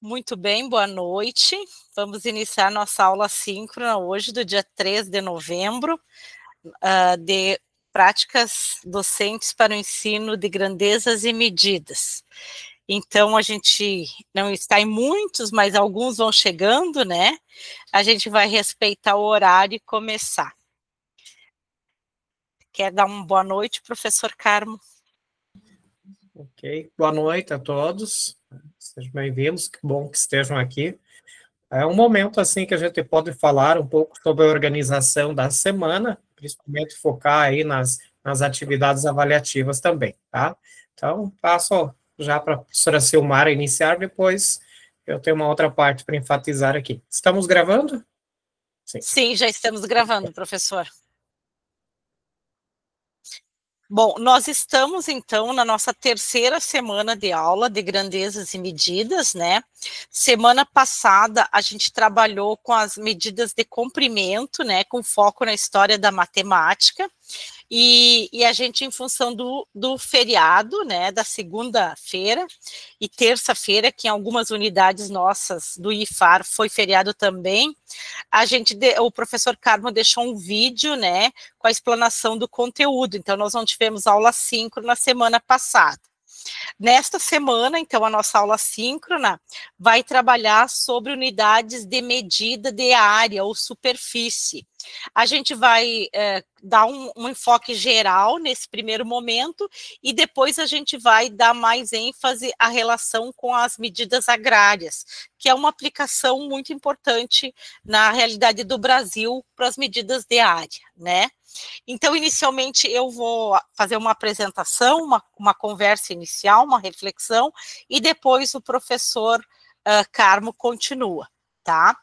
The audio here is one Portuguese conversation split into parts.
Muito bem, boa noite. Vamos iniciar nossa aula síncrona hoje, do dia 3 de novembro, de práticas docentes para o ensino de grandezas e medidas. Então, a gente não está em muitos, mas alguns vão chegando, né? A gente vai respeitar o horário e começar. Quer dar uma boa noite, professor Carmo? Ok, boa noite a todos, sejam bem-vindos, que bom que estejam aqui. É um momento assim que a gente pode falar um pouco sobre a organização da semana, principalmente focar aí nas atividades avaliativas também, tá? Então, passo já para a professora Silmara iniciar, depois eu tenho uma outra parte para enfatizar aqui. Estamos gravando? Sim, já estamos gravando, professor. Bom, nós estamos, então, na nossa terceira semana de aula de grandezas e medidas, né? Semana passada, a gente trabalhou com as medidas de comprimento, né? Com foco na história da matemática. E a gente, em função do feriado, né, da segunda-feira e terça-feira, que em algumas unidades nossas do IFAR foi feriado também, o professor Carmo deixou um vídeo, né, com a explanação do conteúdo. Então, nós não tivemos aula síncrona na semana passada. Nesta semana, então, a nossa aula síncrona vai trabalhar sobre unidades de medida de área ou superfície. A gente vai dar um enfoque geral nesse primeiro momento e depois a gente vai dar mais ênfase à relação com as medidas agrárias, que é uma aplicação muito importante na realidade do Brasil para as medidas de área, né? Então, inicialmente, eu vou fazer uma apresentação, uma conversa inicial, uma reflexão, e depois o professor Carmo continua, tá?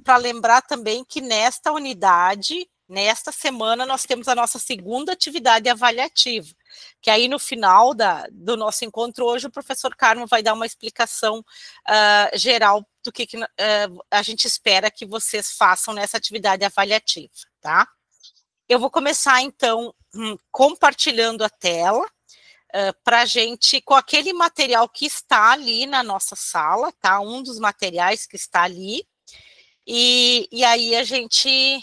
Para lembrar também que nesta unidade, nesta semana, nós temos a nossa segunda atividade avaliativa, que aí no final do nosso encontro hoje, o professor Carmo vai dar uma explicação geral do que a gente espera que vocês façam nessa atividade avaliativa, tá? Eu vou começar, então, compartilhando a tela, para a gente, com aquele material que está ali na nossa sala, tá? Um dos materiais que está ali, e aí a gente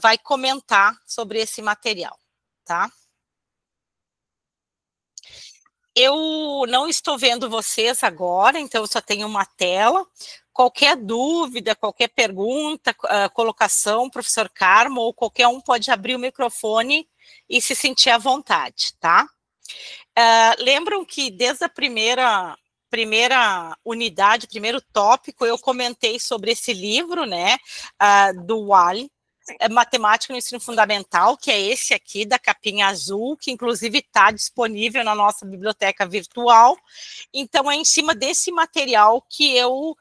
vai comentar sobre esse material, tá? Eu não estou vendo vocês agora, então eu só tenho uma tela. Qualquer dúvida, qualquer pergunta, colocação, professor Carmo, ou qualquer um pode abrir o microfone e se sentir à vontade, tá? Lembram que desde a primeira unidade, primeiro tópico, eu comentei sobre esse livro, né, do Wally, Matemática no Ensino Fundamental, que é esse aqui, da capinha azul, que inclusive está disponível na nossa biblioteca virtual. Então, é em cima desse material que eu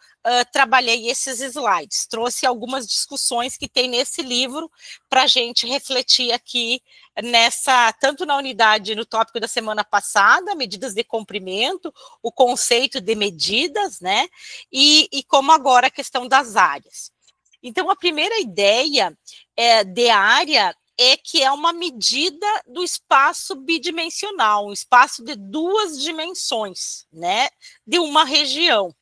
trabalhei esses slides. Trouxe algumas discussões que tem nesse livro para a gente refletir aqui tanto na unidade, no tópico da semana passada, medidas de comprimento, o conceito de medidas, né? E como agora a questão das áreas. Então, a primeira ideia de área é que é uma medida do espaço bidimensional, um espaço de duas dimensões, né, de uma região.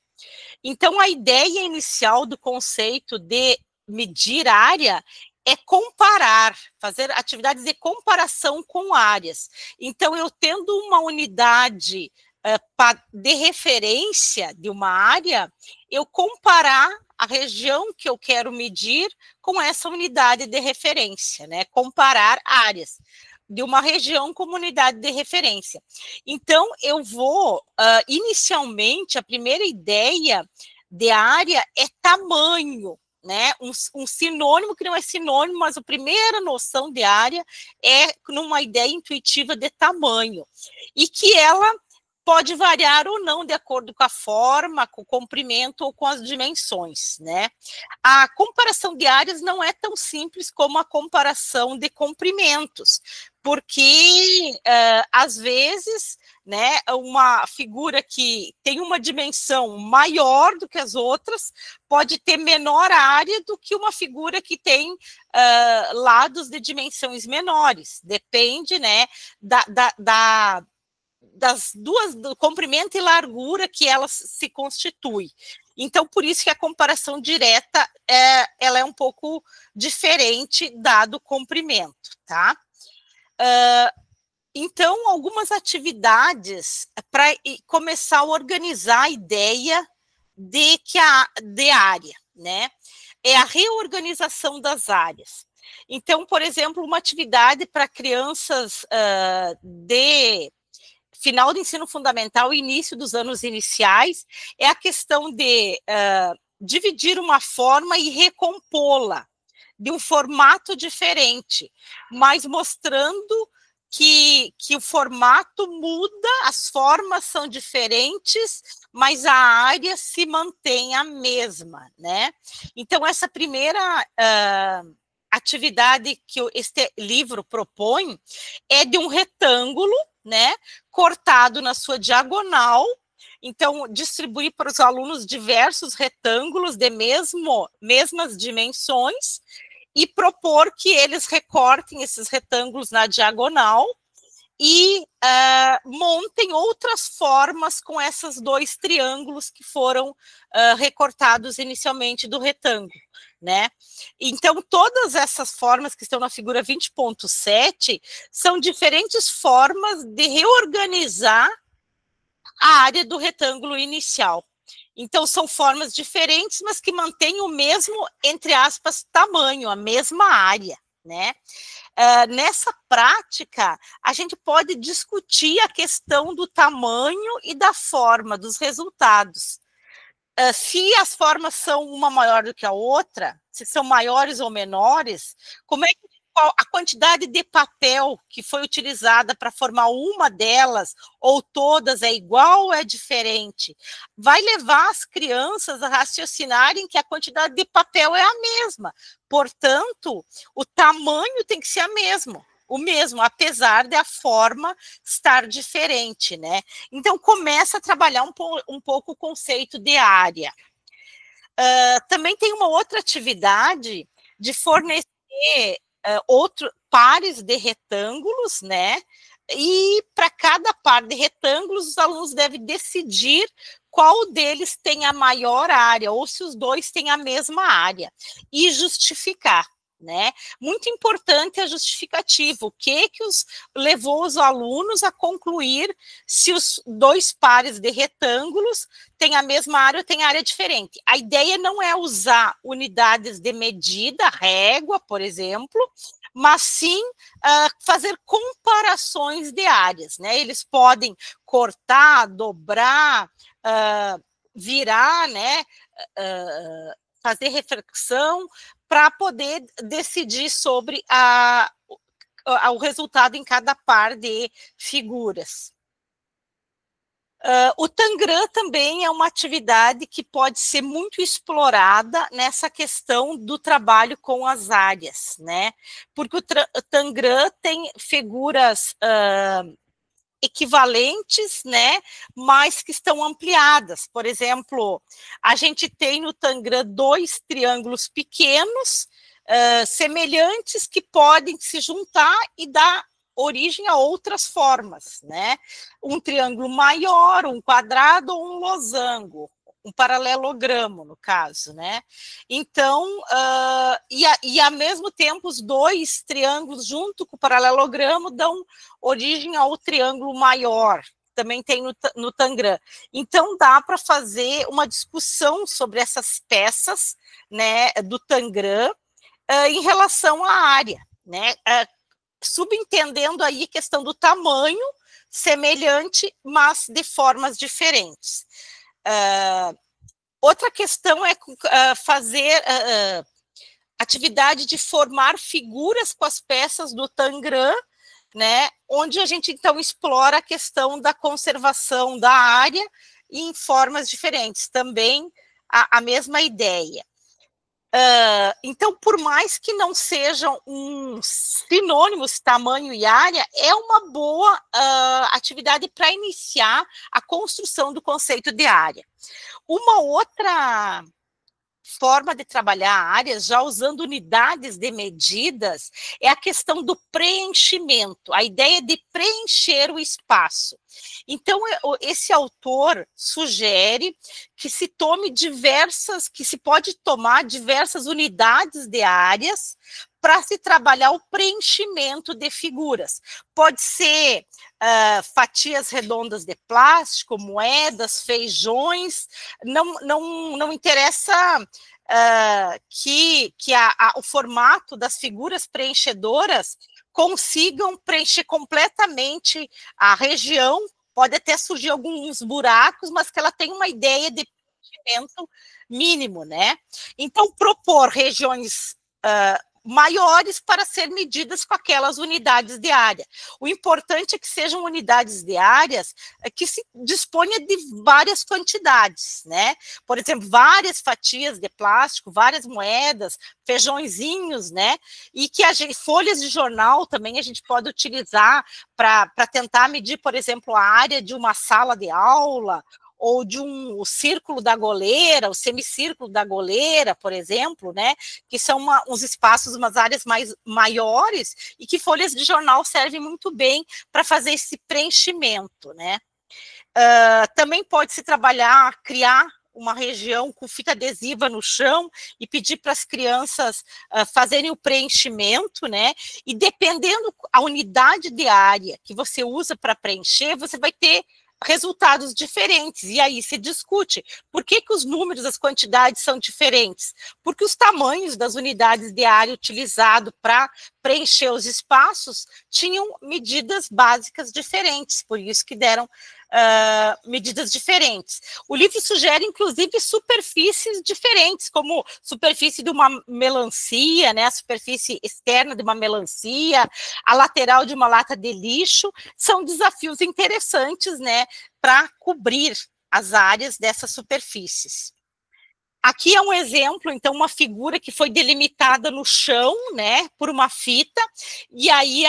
Então, a ideia inicial do conceito de medir área é comparar, fazer atividades de comparação com áreas. Então, eu tendo uma unidade de referência de uma área, eu comparar a região que eu quero medir com essa unidade de referência, né? Comparar áreas de uma região como unidade de referência. Então, eu vou, inicialmente, a primeira ideia de área é tamanho, né? Um sinônimo que não é sinônimo, mas a primeira noção de área é numa ideia intuitiva de tamanho, e que ela pode variar ou não de acordo com a forma, com o comprimento ou com as dimensões, né? A comparação de áreas não é tão simples como a comparação de comprimentos, porque, às vezes, né, uma figura que tem uma dimensão maior do que as outras pode ter menor área do que uma figura que tem lados de dimensões menores. Depende, né, da das duas, do comprimento e largura que ela se constitui. Então, por isso que a comparação direta ela é um pouco diferente dado o comprimento, tá? Então, algumas atividades para começar a organizar a ideia de área, né? É a reorganização das áreas. Então, por exemplo, uma atividade para crianças de final do ensino fundamental e início dos anos iniciais é a questão de dividir uma forma e recompô-la de um formato diferente, mas mostrando que o formato muda, as formas são diferentes, mas a área se mantém a mesma, né? Então, essa primeira atividade que este livro propõe é de um retângulo, né, cortado na sua diagonal. Então, distribuir para os alunos diversos retângulos de mesmas dimensões e propor que eles recortem esses retângulos na diagonal e montem outras formas com esses dois triângulos que foram recortados inicialmente do retângulo, né? Então, todas essas formas que estão na figura 20.7 são diferentes formas de reorganizar a área do retângulo inicial. Então, são formas diferentes, mas que mantêm o mesmo, entre aspas, tamanho, a mesma área, né? Nessa prática, a gente pode discutir a questão do tamanho e da forma dos resultados. Se as formas são uma maior do que a outra, se são maiores ou menores, como é que a quantidade de papel que foi utilizada para formar uma delas ou todas é igual ou é diferente? Vai levar as crianças a raciocinarem que a quantidade de papel é a mesma. Portanto, o tamanho tem que ser o mesmo, apesar de a forma estar diferente, né? Então, começa a trabalhar um pouco o conceito de área. Também tem uma outra atividade de fornecer pares de retângulos, né? E para cada par de retângulos, os alunos devem decidir qual deles tem a maior área, ou se os dois têm a mesma área, e justificar, né? Muito importante a justificativa, o que levou os alunos a concluir se os dois pares de retângulos têm a mesma área ou têm área diferente. A ideia não é usar unidades de medida, régua, por exemplo, mas sim fazer comparações de áreas, né? Eles podem cortar, dobrar, virar, né? Fazer reflexão para poder decidir sobre o resultado em cada par de figuras. O Tangram também é uma atividade que pode ser muito explorada nessa questão do trabalho com as áreas, né? Porque o Tangram tem figuras equivalentes, né, mas que estão ampliadas. Por exemplo, a gente tem no Tangram 2 triângulos pequenos, semelhantes, que podem se juntar e dar origem a outras formas, né? Um triângulo maior, um quadrado ou um losango, um paralelogramo, no caso, né? Então, e ao mesmo tempo, os dois triângulos junto com o paralelogramo dão origem ao triângulo maior, também tem no Tangram. Então, dá para fazer uma discussão sobre essas peças, né, do Tangram em relação à área, né? Subentendendo aí a questão do tamanho semelhante, mas de formas diferentes. Outra questão é fazer atividade de formar figuras com as peças do Tangram, né, onde a gente, então, explora a questão da conservação da área em formas diferentes, também a mesma ideia. Então, por mais que não sejam sinônimos tamanho e área, é uma boa atividade para iniciar a construção do conceito de área. Uma outra forma de trabalhar áreas, já usando unidades de medidas, é a questão do preenchimento, a ideia de preencher o espaço. Então, esse autor sugere que se pode tomar diversas unidades de áreas para se trabalhar o preenchimento de figuras. Pode ser fatias redondas de plástico, moedas, feijões, não interessa que o formato das figuras preenchedoras consigam preencher completamente a região, pode até surgir alguns buracos, mas que ela tenha uma ideia de preenchimento mínimo, né? Então, propor regiões maiores para ser medidas com aquelas unidades de área. O importante é que sejam unidades de áreas que se disponha de várias quantidades, né? Por exemplo, várias fatias de plástico, várias moedas, feijõezinhos, né? E que folhas de jornal também a gente pode utilizar para tentar medir, por exemplo, a área de uma sala de aula, ou de o círculo da goleira, o semicírculo da goleira, por exemplo, né, que são uns espaços, umas áreas maiores, e que folhas de jornal servem muito bem para fazer esse preenchimento, né. Também pode-se criar uma região com fita adesiva no chão e pedir para as crianças fazerem o preenchimento, né, e dependendo a unidade de área que você usa para preencher, você vai ter resultados diferentes, e aí se discute por que os números, as quantidades são diferentes, porque os tamanhos das unidades de área utilizado para preencher os espaços tinham medidas básicas diferentes, por isso que deram medidas diferentes. O livro sugere, inclusive, superfícies diferentes, como superfície de uma melancia, né, a superfície externa de uma melancia, a lateral de uma lata de lixo, são desafios interessantes, né, para cobrir as áreas dessas superfícies. Aqui é um exemplo, então, uma figura que foi delimitada no chão, né, por uma fita, e aí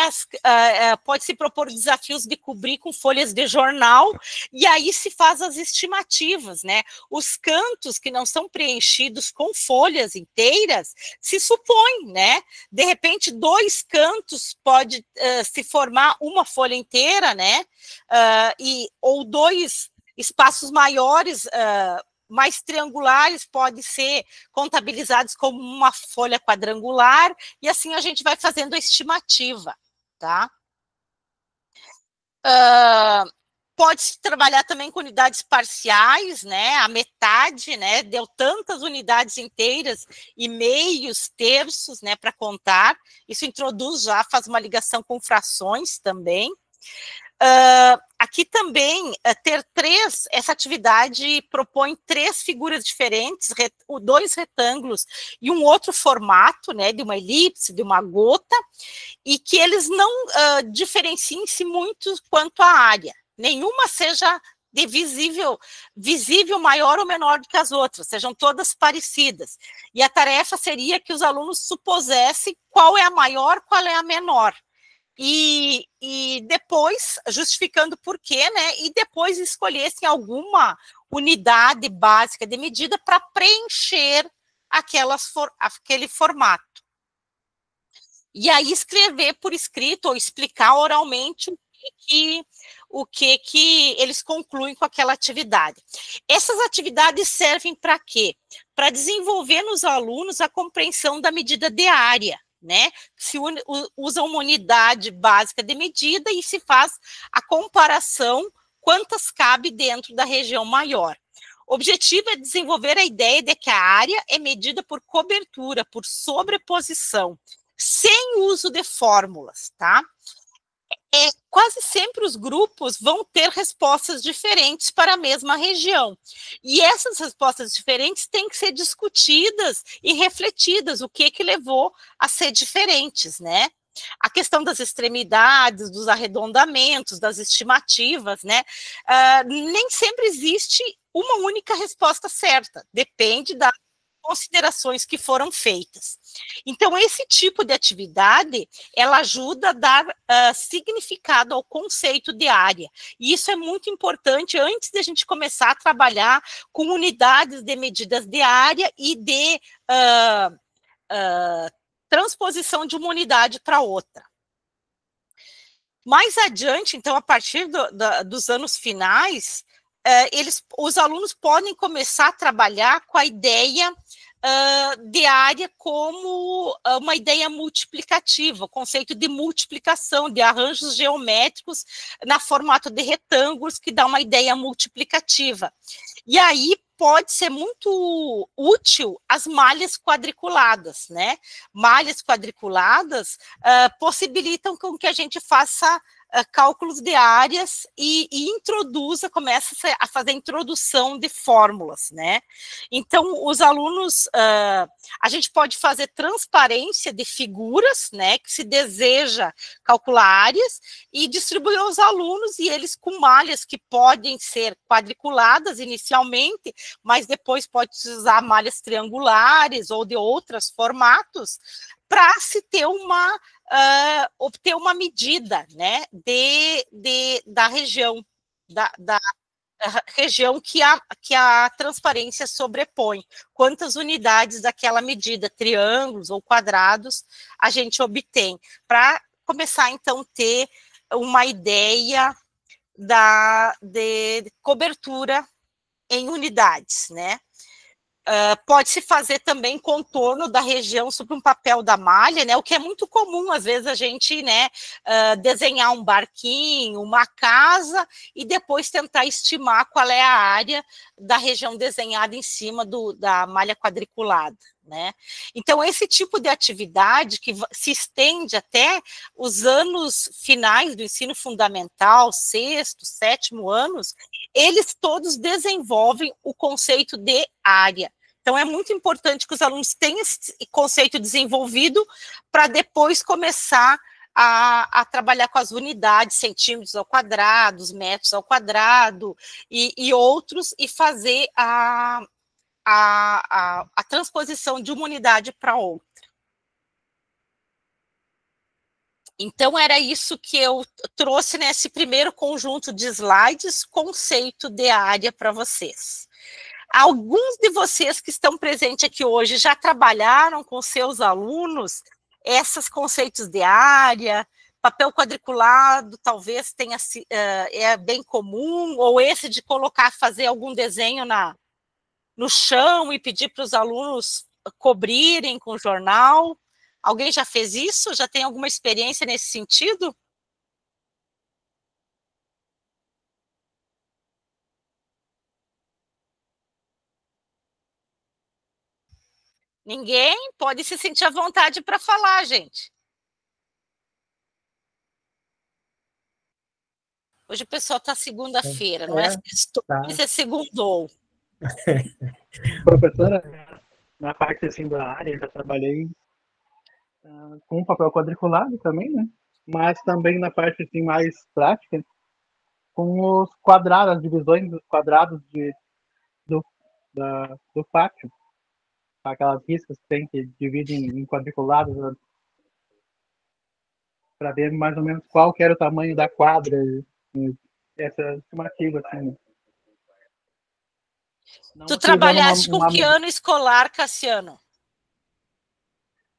pode-se propor desafios de cobrir com folhas de jornal, e aí se faz as estimativas, né, os cantos que não são preenchidos com folhas inteiras, se supõe, né, de repente 2 cantos pode se formar uma folha inteira, né, ou 2 espaços maiores, mais triangulares podem ser contabilizados como uma folha quadrangular, e assim a gente vai fazendo a estimativa, tá? Pode-se trabalhar também com unidades parciais, né? A metade, né? Deu tantas unidades inteiras e meios, terços, né? Para contar. Isso faz uma ligação com frações também. Aqui também, essa atividade propõe 3 figuras diferentes, 2 retângulos e um outro formato, né, de uma elipse, de uma gota, e que eles não diferenciem-se muito quanto à área. Nenhuma seja de visível maior ou menor do que as outras, sejam todas parecidas. E a tarefa seria que os alunos supusessem qual é a maior, qual é a menor. E depois, justificando por quê, né? E depois escolhessem alguma unidade básica de medida para preencher aquele formato. E aí escrever por escrito ou explicar oralmente o que eles concluem com aquela atividade. Essas atividades servem para quê? Para desenvolver nos alunos a compreensão da medida de área, né? Se usa uma unidade básica de medida e se faz a comparação quantas cabe dentro da região maior. O objetivo é desenvolver a ideia de que a área é medida por cobertura, por sobreposição, sem uso de fórmulas, tá? Quase sempre os grupos vão ter respostas diferentes para a mesma região. E essas respostas diferentes têm que ser discutidas e refletidas, o que levou a ser diferentes, né? A questão das extremidades, dos arredondamentos, das estimativas, né? Nem sempre existe uma única resposta certa, depende da considerações que foram feitas. Então, esse tipo de atividade, ela ajuda a dar significado ao conceito de área. E isso é muito importante antes de a gente começar a trabalhar com unidades de medidas de área e de transposição de uma unidade para outra. Mais adiante, então, a partir dos anos finais, os alunos podem começar a trabalhar com a ideia de área como uma ideia multiplicativa, o conceito de multiplicação, de arranjos geométricos na formato de retângulos, que dá uma ideia multiplicativa. E aí pode ser muito útil as malhas quadriculadas, né? Malhas quadriculadas possibilitam com que a gente faça cálculos de áreas e começa a fazer a introdução de fórmulas, né? Então, os alunos, a gente pode fazer transparência de figuras, né, que se deseja calcular áreas, e distribuir aos alunos, e eles com malhas que podem ser quadriculadas inicialmente, mas depois pode usar malhas triangulares ou de outros formatos, para se ter obter uma medida, né, da região, da região que a transparência sobrepõe. Quantas unidades daquela medida, triângulos ou quadrados, a gente obtém, para começar, então, a ter uma ideia de cobertura em unidades, né? Pode-se fazer também contorno da região sobre um papel da malha, né? O que é muito comum, às vezes, a gente, né, desenhar um barquinho, uma casa, e depois tentar estimar qual é a área da região desenhada em cima da malha quadriculada, né? Então, esse tipo de atividade que se estende até os anos finais do ensino fundamental, sexto, sétimo anos, eles todos desenvolvem o conceito de área. Então, é muito importante que os alunos tenham esse conceito desenvolvido para depois começar a trabalhar com as unidades, centímetros ao quadrado, metros ao quadrado e outros, e fazer a transposição de uma unidade para outra. Então, era isso que eu trouxe nesse primeiro conjunto de slides, conceito de área para vocês. Alguns de vocês que estão presentes aqui hoje já trabalharam com seus alunos esses conceitos de área, papel quadriculado talvez tenha, é bem comum, ou esse de fazer algum desenho no chão e pedir para os alunos cobrirem com jornal. Alguém já fez isso? Já tem alguma experiência nesse sentido? Ninguém? Pode se sentir à vontade para falar, gente. Hoje o pessoal está segunda-feira, não é sextou, mas é segundou. Professora, na parte assim da área, já trabalhei com papel quadriculado também, né? Mas também na parte assim mais prática, com os quadrados, as divisões dos quadrados do pátio. Aquelas riscas que tem que dividem em quadriculados, né? Para ver mais ou menos qual que era o tamanho da quadra, essa estimativa, assim. Né? Tu trabalhaste com que ano escolar, Cassiano?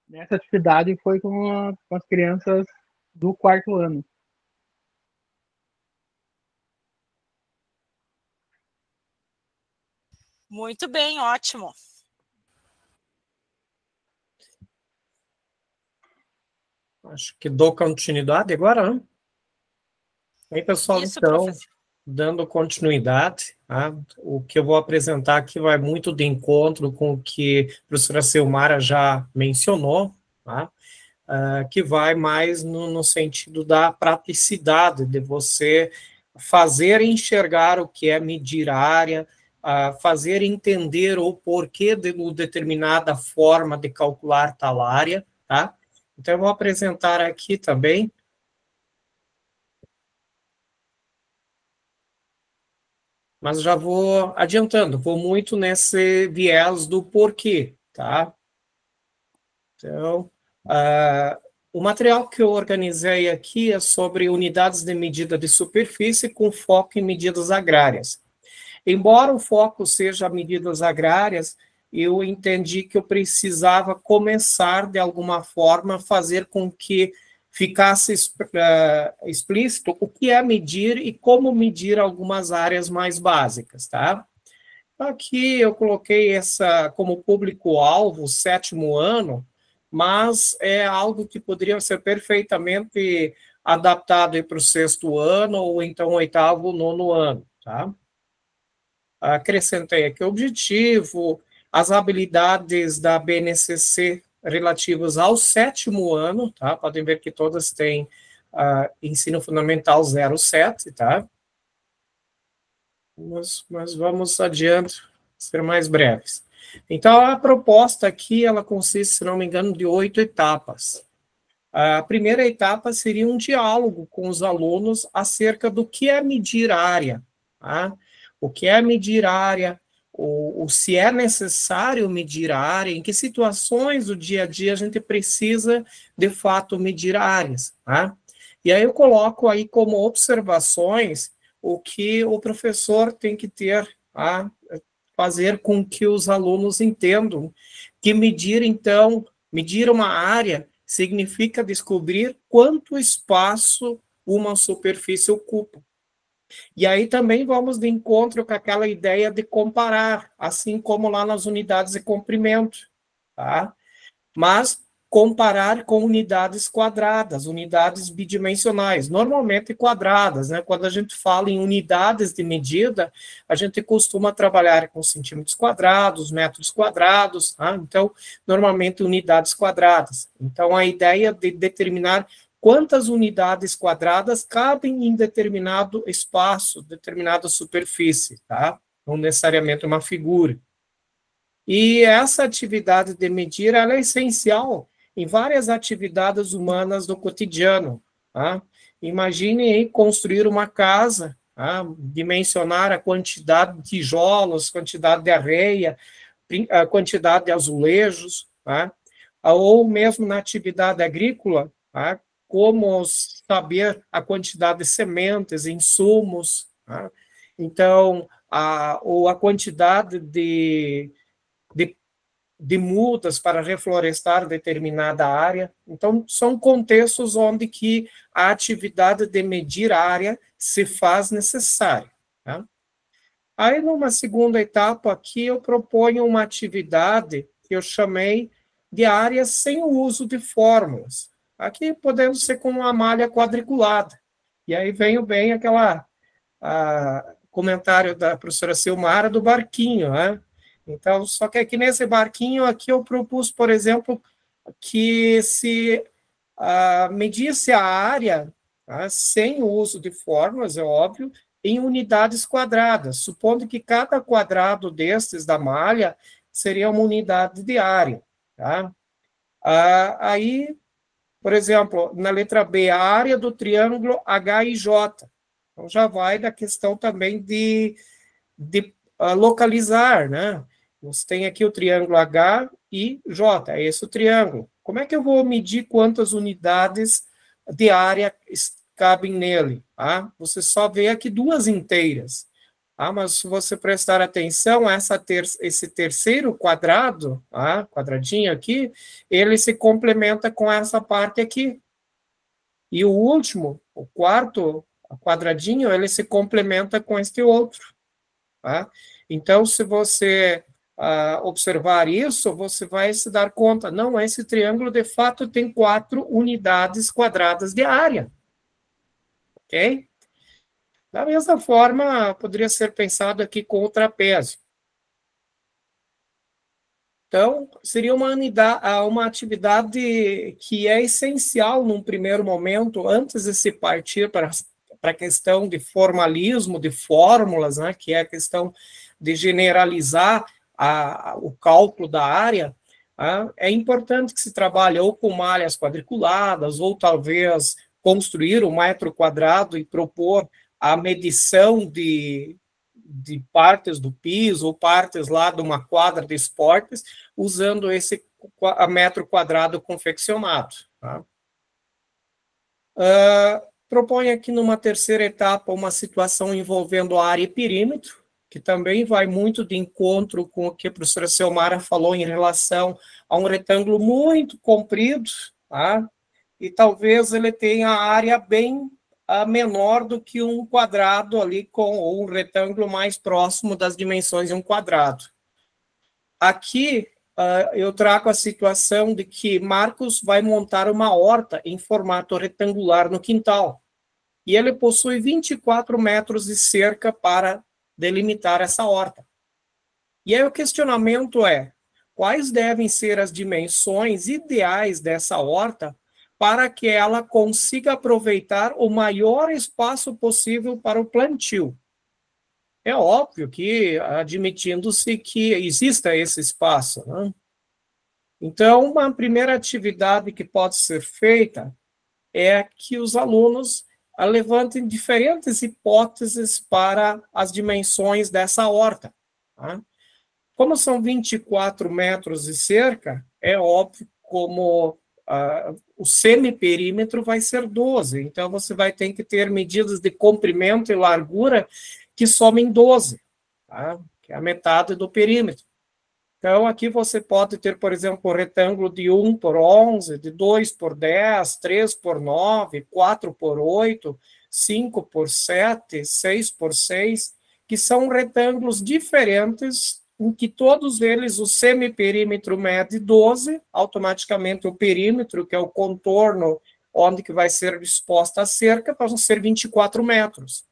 Nessa atividade foi com as crianças do quarto ano. Muito bem, ótimo. Acho que dou continuidade agora, né? Aí, pessoal, isso, então, professor. Dando continuidade, tá? O que eu vou apresentar aqui vai muito de encontro com o que a professora Silmara já mencionou, tá? Que vai mais no sentido da praticidade, de você fazer enxergar o que é medir a área, fazer entender o porquê de uma determinada forma de calcular tal área, tá? Então, eu vou apresentar aqui também mas já vou adiantando, vou muito nesse viés do porquê, tá? Então, o material que eu organizei aqui é sobre unidades de medida de superfície com foco em medidas agrárias. Embora o foco seja medidas agrárias, eu entendi que eu precisava começar, de alguma forma, a fazer com que ficasse explícito o que é medir e como medir algumas áreas mais básicas, tá? Aqui eu coloquei essa como público-alvo, 7º ano, mas é algo que poderia ser perfeitamente adaptado para o 6º ano ou então 8º, 9º ano, tá? Acrescentei aqui o objetivo, as habilidades da BNCC relativas ao 7º ano, tá? Podem ver que todas têm ensino fundamental 07, tá? Mas vamos adiante, ser mais breves. Então, a proposta aqui, ela consiste, se não me engano, de 8 etapas. A primeira etapa seria um diálogo com os alunos acerca do que é medir área, tá? O que é medir área, ou se é necessário medir a área, em que situações do dia a dia a gente precisa, de fato, medir áreas, tá? E aí eu coloco aí como observações o que o professor tem que ter a fazer com que os alunos entendam que medir, então, medir uma área significa descobrir quanto espaço uma superfície ocupa. E aí também vamos de encontro com aquela ideia de comparar, assim como lá nas unidades de comprimento, tá? Mas comparar com unidades quadradas, unidades bidimensionais, normalmente quadradas, né? Quando a gente fala em unidades de medida, a gente costuma trabalhar com centímetros quadrados, metros quadrados, tá? Então, normalmente unidades quadradas. Então, a ideia de determinar quantas unidades quadradas cabem em determinado espaço, determinada superfície, tá? Não necessariamente uma figura. E essa atividade de medir, ela é essencial em várias atividades humanas do cotidiano, tá? Imagine aí construir uma casa, tá? Dimensionar a quantidade de tijolos, quantidade de areia, a quantidade de azulejos, tá? Ou mesmo na atividade agrícola, tá? Como saber a quantidade de sementes, insumos, tá? Então, ou a quantidade de mudas para reflorestar determinada área. Então, são contextos onde que a atividade de medir a área se faz necessária, tá? Aí, numa segunda etapa aqui, eu proponho uma atividade que eu chamei de área sem o uso de fórmulas. Aqui podendo ser com uma malha quadriculada. E aí vem bem aquela comentário da professora Silmara do barquinho, né? Então, só que aqui nesse barquinho aqui eu propus, por exemplo, que se medisse a área, tá, sem o uso de fórmulas, é óbvio, em unidades quadradas, supondo que cada quadrado destes da malha seria uma unidade de área, tá? Aí, por exemplo, na letra B, a área do triângulo HIJ. Então, já vai da questão também de localizar, né? Você tem aqui o triângulo H e J, é esse o triângulo. Como é que eu vou medir quantas unidades de área cabem nele? Tá? Você só vê aqui 2 inteiras. Tá? Mas se você prestar atenção, esse terceiro quadrado, tá? Quadradinho aqui, ele se complementa com essa parte aqui. E o último, o quarto quadradinho, ele se complementa com este outro. Tá? Então, se você observar isso, você vai se dar conta, não, esse triângulo, de fato, tem 4 unidades quadradas de área. Ok? Da mesma forma, poderia ser pensado aqui com o trapézio. Então, seria uma atividade que é essencial num primeiro momento, antes de se partir para a questão de formalismo, de fórmulas, né, que é a questão de generalizar o cálculo da área. É importante que se trabalhe ou com malhas quadriculadas, ou talvez construir um metro quadrado e propor a medição de partes do piso ou partes lá de uma quadra de esportes, usando esse metro quadrado confeccionado. Tá? Propõe aqui numa terceira etapa uma situação envolvendo área e perímetro, que também vai muito de encontro com o que a professora Selmara falou em relação a um retângulo muito comprido, tá? E talvez ele tenha a área bem menor do que um quadrado ali, ou um retângulo mais próximo das dimensões de um quadrado. Aqui, eu trago a situação de que Marcos vai montar uma horta em formato retangular no quintal. E ele possui 24 metros de cerca para delimitar essa horta. E aí o questionamento é, quais devem ser as dimensões ideais dessa horta para que ela consiga aproveitar o maior espaço possível para o plantio? É óbvio que, admitindo-se que exista esse espaço, né? Então, uma primeira atividade que pode ser feita é que os alunos levantem diferentes hipóteses para as dimensões dessa horta. Tá? Como são 24 metros de cerca, é óbvio como o semiperímetro vai ser 12, então você vai ter que ter medidas de comprimento e largura que somem 12, tá? Que é a metade do perímetro. Então, aqui você pode ter, por exemplo, um retângulo de 1 por 11, de 2 por 10, 3 por 9, 4 por 8, 5 por 7, 6 por 6, que são retângulos diferentes, em que todos eles, o semiperímetro mede 12, automaticamente o perímetro, que é o contorno onde que vai ser disposta a cerca, vão ser 24 metros.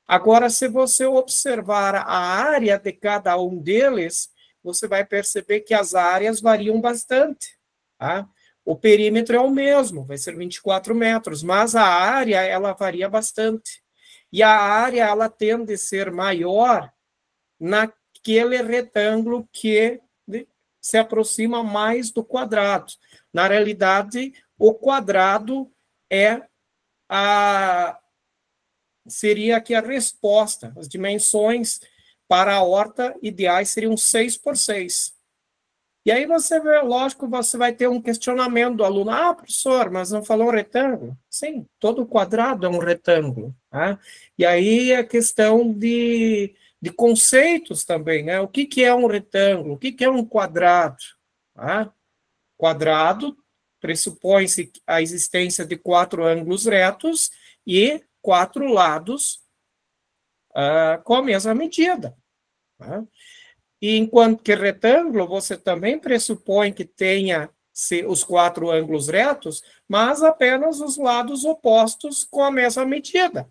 Agora, se você observar a área de cada um deles, você vai perceber que as áreas variam bastante. Tá? O perímetro é o mesmo, vai ser 24 metros, mas a área ela varia bastante. E a área ela tende a ser maior naquele retângulo que se aproxima mais do quadrado. Na realidade, o quadrado seria aqui a resposta. As dimensões para a horta ideais seriam 6 por 6. E aí você vê, lógico, você vai ter um questionamento do aluno. Ah, professor, mas não falou retângulo? Sim, todo quadrado é um retângulo. Tá? E aí a questão de conceitos também, né? O que é um retângulo? O que é um quadrado? Tá? Quadrado pressupõe-se a existência de 4 ângulos retos e 4 lados com a mesma medida. Tá? E enquanto que retângulo, você também pressupõe que tenha os 4 ângulos retos, mas apenas os lados opostos com a mesma medida.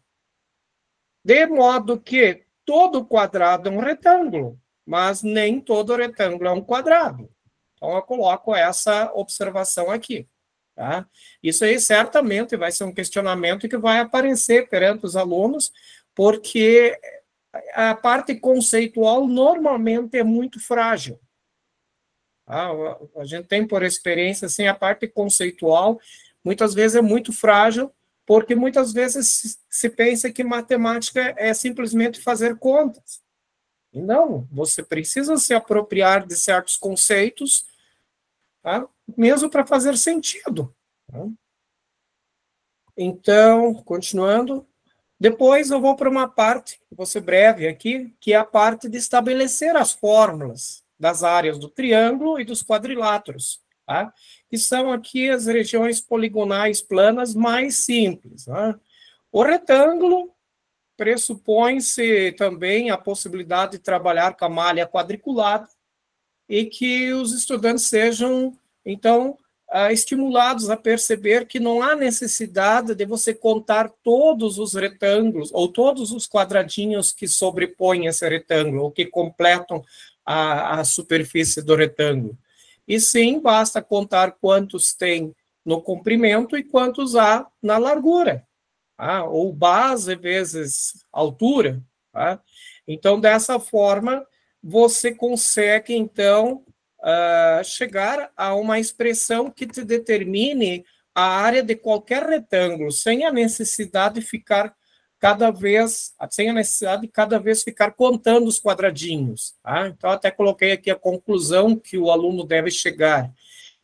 De modo que todo quadrado é um retângulo, mas nem todo retângulo é um quadrado. Então, eu coloco essa observação aqui. Tá? Isso aí certamente vai ser um questionamento que vai aparecer perante os alunos, porque a parte conceitual normalmente é muito frágil. Tá? A gente tem por experiência, assim, a parte conceitual muitas vezes é muito frágil, porque muitas vezes se pensa que matemática é simplesmente fazer contas. E não, você precisa se apropriar de certos conceitos, tá? Mesmo para fazer sentido. Tá? Então, continuando, depois eu vou para uma parte, vou ser breve aqui, que é a parte de estabelecer as fórmulas das áreas do triângulo e dos quadriláteros, tá? Que são aqui as regiões poligonais planas mais simples. Tá? O retângulo pressupõe-se também a possibilidade de trabalhar com a malha quadriculada e que os estudantes sejam, então, estimulados a perceber que não há necessidade de você contar todos os retângulos ou todos os quadradinhos que sobrepõem esse retângulo ou que completam a superfície do retângulo. E sim, basta contar quantos tem no comprimento e quantos há na largura, tá? Ou base vezes altura. Tá? Então, dessa forma, você consegue, então, chegar a uma expressão que te determine a área de qualquer retângulo, sem a necessidade de ficar cada vez, sem a necessidade de cada vez ficar contando os quadradinhos. Tá? Então, até coloquei aqui a conclusão que o aluno deve chegar,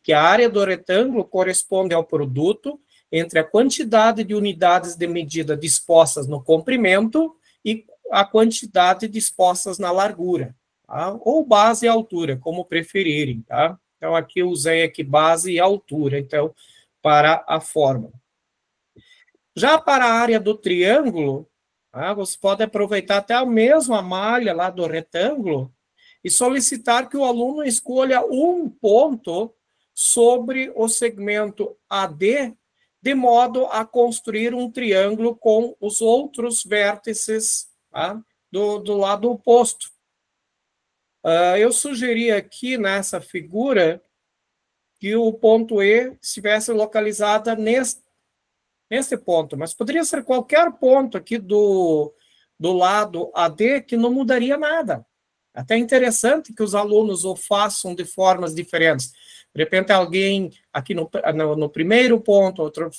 que a área do retângulo corresponde ao produto entre a quantidade de unidades de medida dispostas no comprimento e a quantidade dispostas na largura, tá? Ou base e altura, como preferirem. Tá? Então, aqui eu usei aqui base e altura, então, para a fórmula. Já para a área do triângulo, você pode aproveitar até a mesma malha lá do retângulo e solicitar que o aluno escolha um ponto sobre o segmento AD, de modo a construir um triângulo com os outros vértices do lado oposto. Eu sugeri aqui nessa figura que o ponto E estivesse localizado nesse ponto, mas poderia ser qualquer ponto aqui do lado AD que não mudaria nada. Até interessante que os alunos o façam de formas diferentes. De repente, alguém aqui no primeiro ponto, outro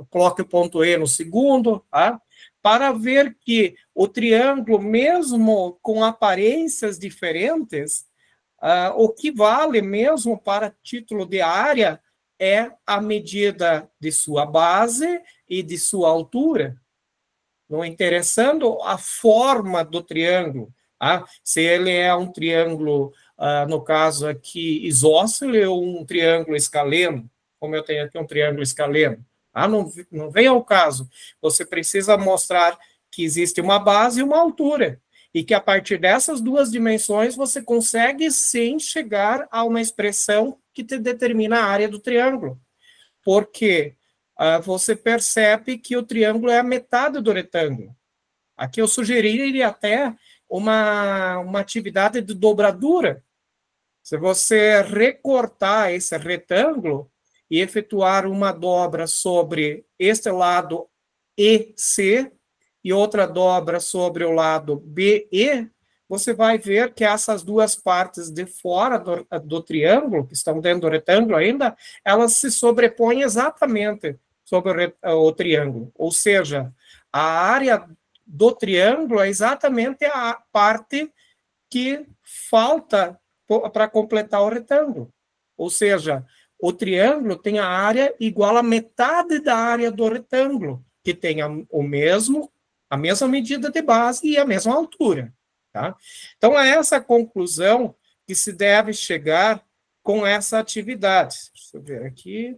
coloque o ponto E no segundo, tá? Para ver que o triângulo, mesmo com aparências diferentes, o que vale mesmo para título de área é a medida de sua base e de sua altura, não interessando a forma do triângulo. Se ele é um triângulo, no caso aqui, isósceles ou um triângulo escaleno, como eu tenho aqui um triângulo escaleno. Não vem ao caso. Você precisa mostrar que existe uma base e uma altura, e que a partir dessas duas dimensões você consegue sim chegar a uma expressão que te determina a área do triângulo. Porque você percebe que o triângulo é a metade do retângulo. Aqui eu sugeriria até uma atividade de dobradura. Se você recortar esse retângulo e efetuar uma dobra sobre este lado EC e outra dobra sobre o lado BE, você vai ver que essas duas partes de fora do triângulo, que estão dentro do retângulo ainda, elas se sobrepõem exatamente sobre o triângulo. Ou seja, a área do triângulo é exatamente a parte que falta para completar o retângulo. Ou seja, o triângulo tem a área igual a metade da área do retângulo, que tem a mesma medida de base e a mesma altura. Tá? Então, é essa conclusão que se deve chegar com essa atividade. Deixa eu ver aqui.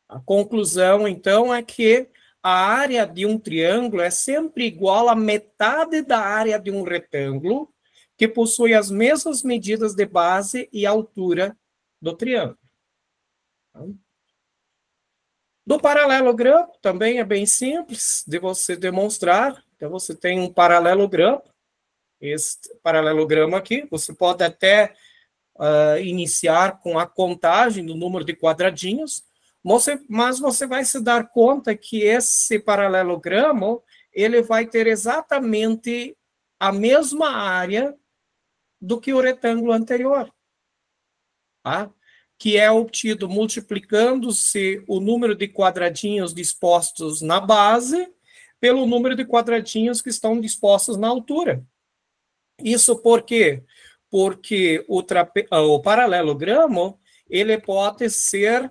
A conclusão, então, é que a área de um triângulo é sempre igual a metade da área de um retângulo, que possui as mesmas medidas de base e altura do triângulo. Do paralelogramo, também é bem simples de você demonstrar. Então, você tem um paralelogramo, esse paralelogramo aqui, você pode até iniciar com a contagem do número de quadradinhos, mas você vai se dar conta que esse paralelogramo ele vai ter exatamente a mesma área do que o retângulo anterior, tá? Que é obtido multiplicando-se o número de quadradinhos dispostos na base pelo número de quadradinhos que estão dispostos na altura. Isso por quê? Porque o paralelogramo ele pode ser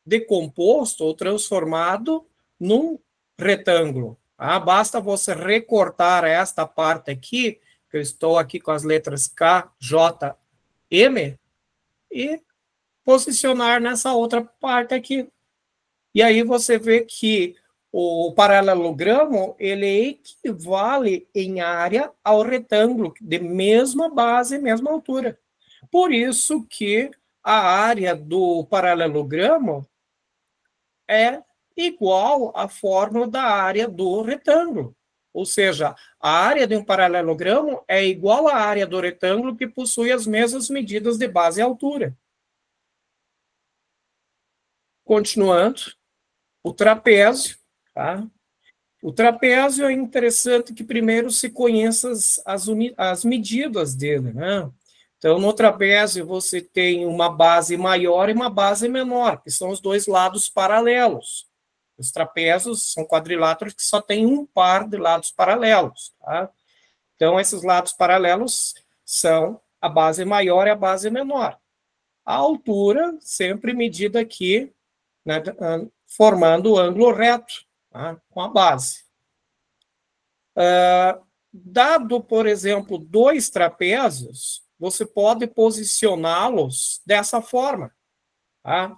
decomposto ou transformado num retângulo. Basta você recortar esta parte aqui, que eu estou aqui com as letras K, J, M, e posicionar nessa outra parte aqui. E aí você vê que o paralelogramo ele equivale em área ao retângulo, de mesma base e mesma altura. Por isso que a área do paralelogramo é igual à fórmula da área do retângulo. Ou seja, a área de um paralelogramo é igual à área do retângulo que possui as mesmas medidas de base e altura. Continuando, o trapézio. Tá? O trapézio é interessante que primeiro se conheça as medidas dele. Né? Então, no trapézio, você tem uma base maior e uma base menor, que são os dois lados paralelos. Os trapézios são quadriláteros que só têm um par de lados paralelos. Tá? Então, esses lados paralelos são a base maior e a base menor. A altura sempre medida aqui, né, formando o ângulo reto, tá, com a base. Dado, por exemplo, dois trapézios, você pode posicioná-los dessa forma. Tá?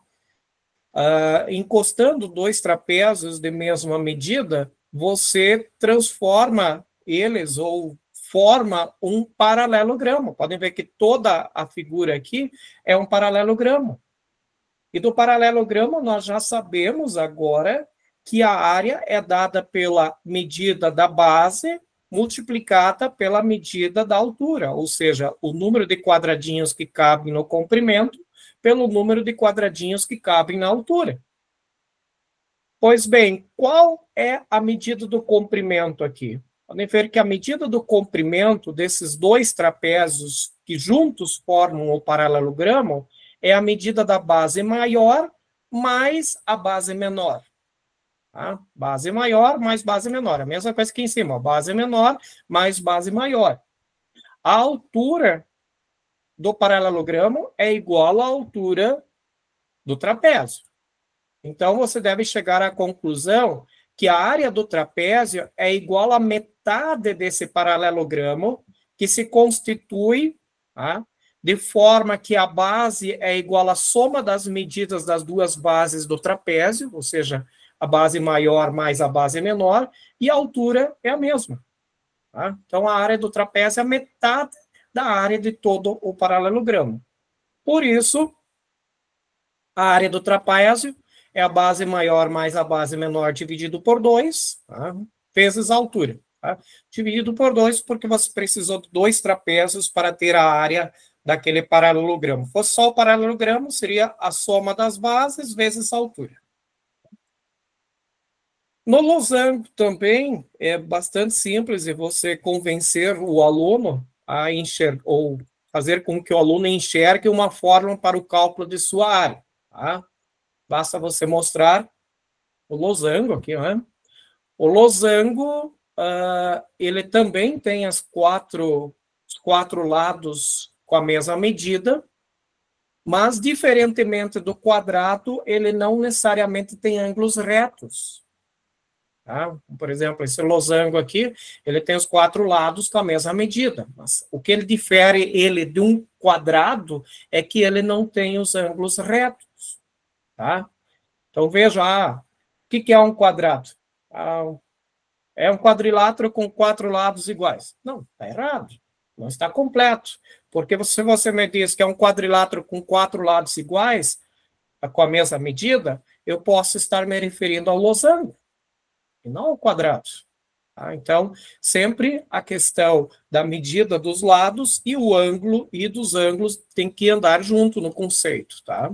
Encostando dois trapézios de mesma medida, você transforma eles ou forma um paralelogramo. Podem ver que toda a figura aqui é um paralelogramo. E do paralelogramo nós já sabemos agora que a área é dada pela medida da base multiplicada pela medida da altura, ou seja, o número de quadradinhos que cabem no comprimento pelo número de quadradinhos que cabem na altura. Pois bem, qual é a medida do comprimento aqui? Podem ver que a medida do comprimento desses dois trapézios que juntos formam o paralelogramo é a medida da base maior mais a base menor. Tá? Base maior mais base menor. A mesma coisa que em cima. Base menor mais base maior. A altura do paralelogramo é igual à altura do trapézio. Então, você deve chegar à conclusão que a área do trapézio é igual à metade desse paralelogramo, que se constitui, tá, de forma que a base é igual à soma das medidas das duas bases do trapézio, ou seja, a base maior mais a base menor, e a altura é a mesma. Tá? Então, a área do trapézio é a metade da área de todo o paralelogramo. Por isso, a área do trapézio é a base maior mais a base menor dividido por 2, tá? Vezes a altura. Tá? Dividido por 2, porque você precisou de dois trapézios para ter a área daquele paralelogramo. Se fosse só o paralelogramo, seria a soma das bases vezes a altura. No losango também é bastante simples você convencer o aluno a enxergar, ou fazer com que o aluno enxergue uma fórmula para o cálculo de sua área. Tá? Basta você mostrar o losango aqui, né? O losango, ele também tem os quatro lados com a mesma medida, mas, diferentemente do quadrado, ele não necessariamente tem ângulos retos. Tá? Por exemplo, esse losango aqui, ele tem os quatro lados com a mesma medida, mas o que ele difere ele de um quadrado é que ele não tem os ângulos retos. Tá? Então, veja, o que é um quadrado? É um quadrilátero com quatro lados iguais. Não, está errado. Não está completo. Porque se você me diz que é um quadrilátero com quatro lados iguais, com a mesma medida, eu posso estar me referindo ao losango, e não ao quadrado. Tá? Então, sempre a questão da medida dos lados e o ângulo e dos ângulos tem que andar junto no conceito. Tá?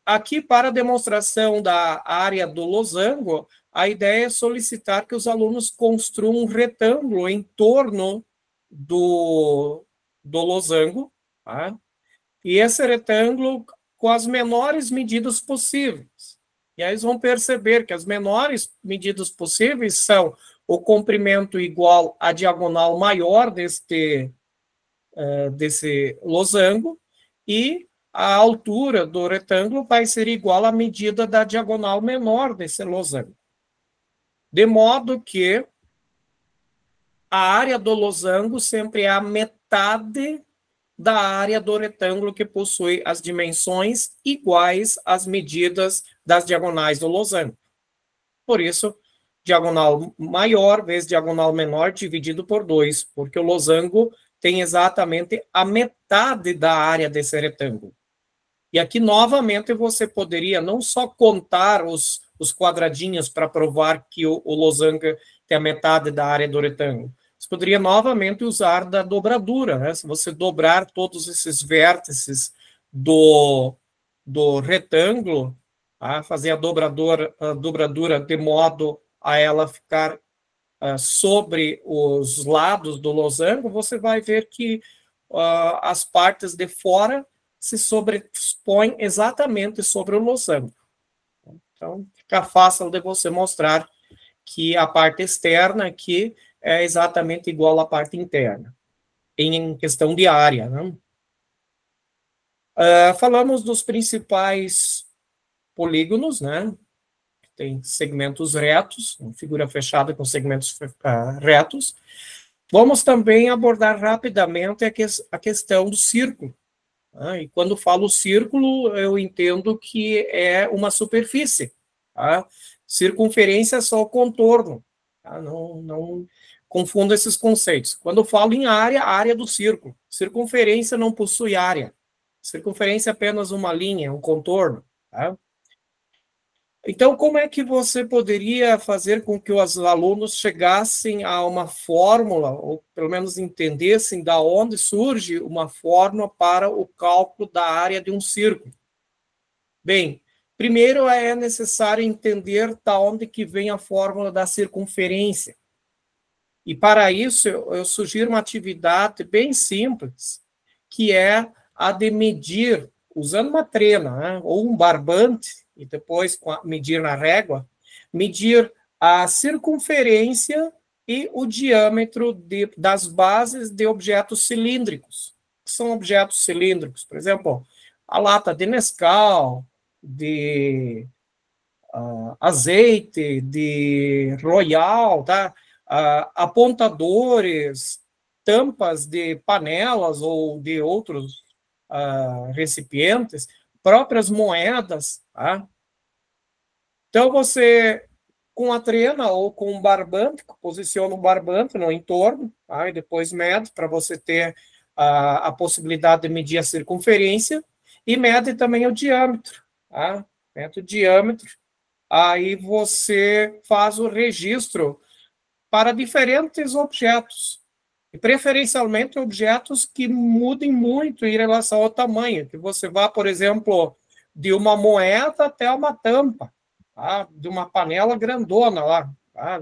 Aqui, para a demonstração da área do losango, a ideia é solicitar que os alunos construam um retângulo em torno do losango, tá? E esse retângulo com as menores medidas possíveis. E aí eles vão perceber que as menores medidas possíveis são o comprimento igual à diagonal maior desse losango e a altura do retângulo vai ser igual à medida da diagonal menor desse losango. De modo que a área do losango sempre é a metade da área do retângulo que possui as dimensões iguais às medidas das diagonais do losango. Por isso, diagonal maior vezes diagonal menor dividido por 2, porque o losango tem exatamente a metade da área desse retângulo. E aqui, novamente, você poderia não só contar os quadradinhos para provar que o losango tem a metade da área do retângulo. Você poderia, novamente, usar da dobradura. Né? Se você dobrar todos esses vértices do retângulo, tá? Fazer a dobradura de modo a ela ficar sobre os lados do losango, você vai ver que as partes de fora se sobrepõem exatamente sobre o losango. Então, fica fácil de você mostrar que a parte externa aqui é exatamente igual à parte interna, em questão de área, né? Falamos dos principais polígonos, né? Tem segmentos retos, figura fechada com segmentos retos. Vamos também abordar rapidamente a questão do círculo. E quando falo círculo, eu entendo que é uma superfície. Tá? Circunferência é só o contorno. Tá? Não confunda esses conceitos. Quando eu falo em área, a área do círculo. Circunferência não possui área. Circunferência é apenas uma linha, um contorno. Tá? Então, como é que você poderia fazer com que os alunos chegassem a uma fórmula, ou pelo menos entendessem da onde surge uma fórmula para o cálculo da área de um círculo? Bem, primeiro é necessário entender da onde que vem a fórmula da circunferência. E para isso, eu sugiro uma atividade bem simples, que é a de medir, usando uma trena, né, ou um barbante, e depois medir na régua, medir a circunferência e o diâmetro das bases de objetos cilíndricos. Que são objetos cilíndricos, por exemplo, a lata de Nescau, de azeite, de Royal, tá? Apontadores, tampas de panelas ou de outros recipientes, próprias moedas, tá? Então, você, com a trena ou com um barbante, posiciona um barbante no entorno, tá? E depois mede para você ter a possibilidade de medir a circunferência e mede também o diâmetro, tá? Mede o diâmetro, aí você faz o registro para diferentes objetos, e preferencialmente objetos que mudem muito em relação ao tamanho, que você vá, por exemplo, de uma moeda até uma tampa, tá? De uma panela grandona lá, tá?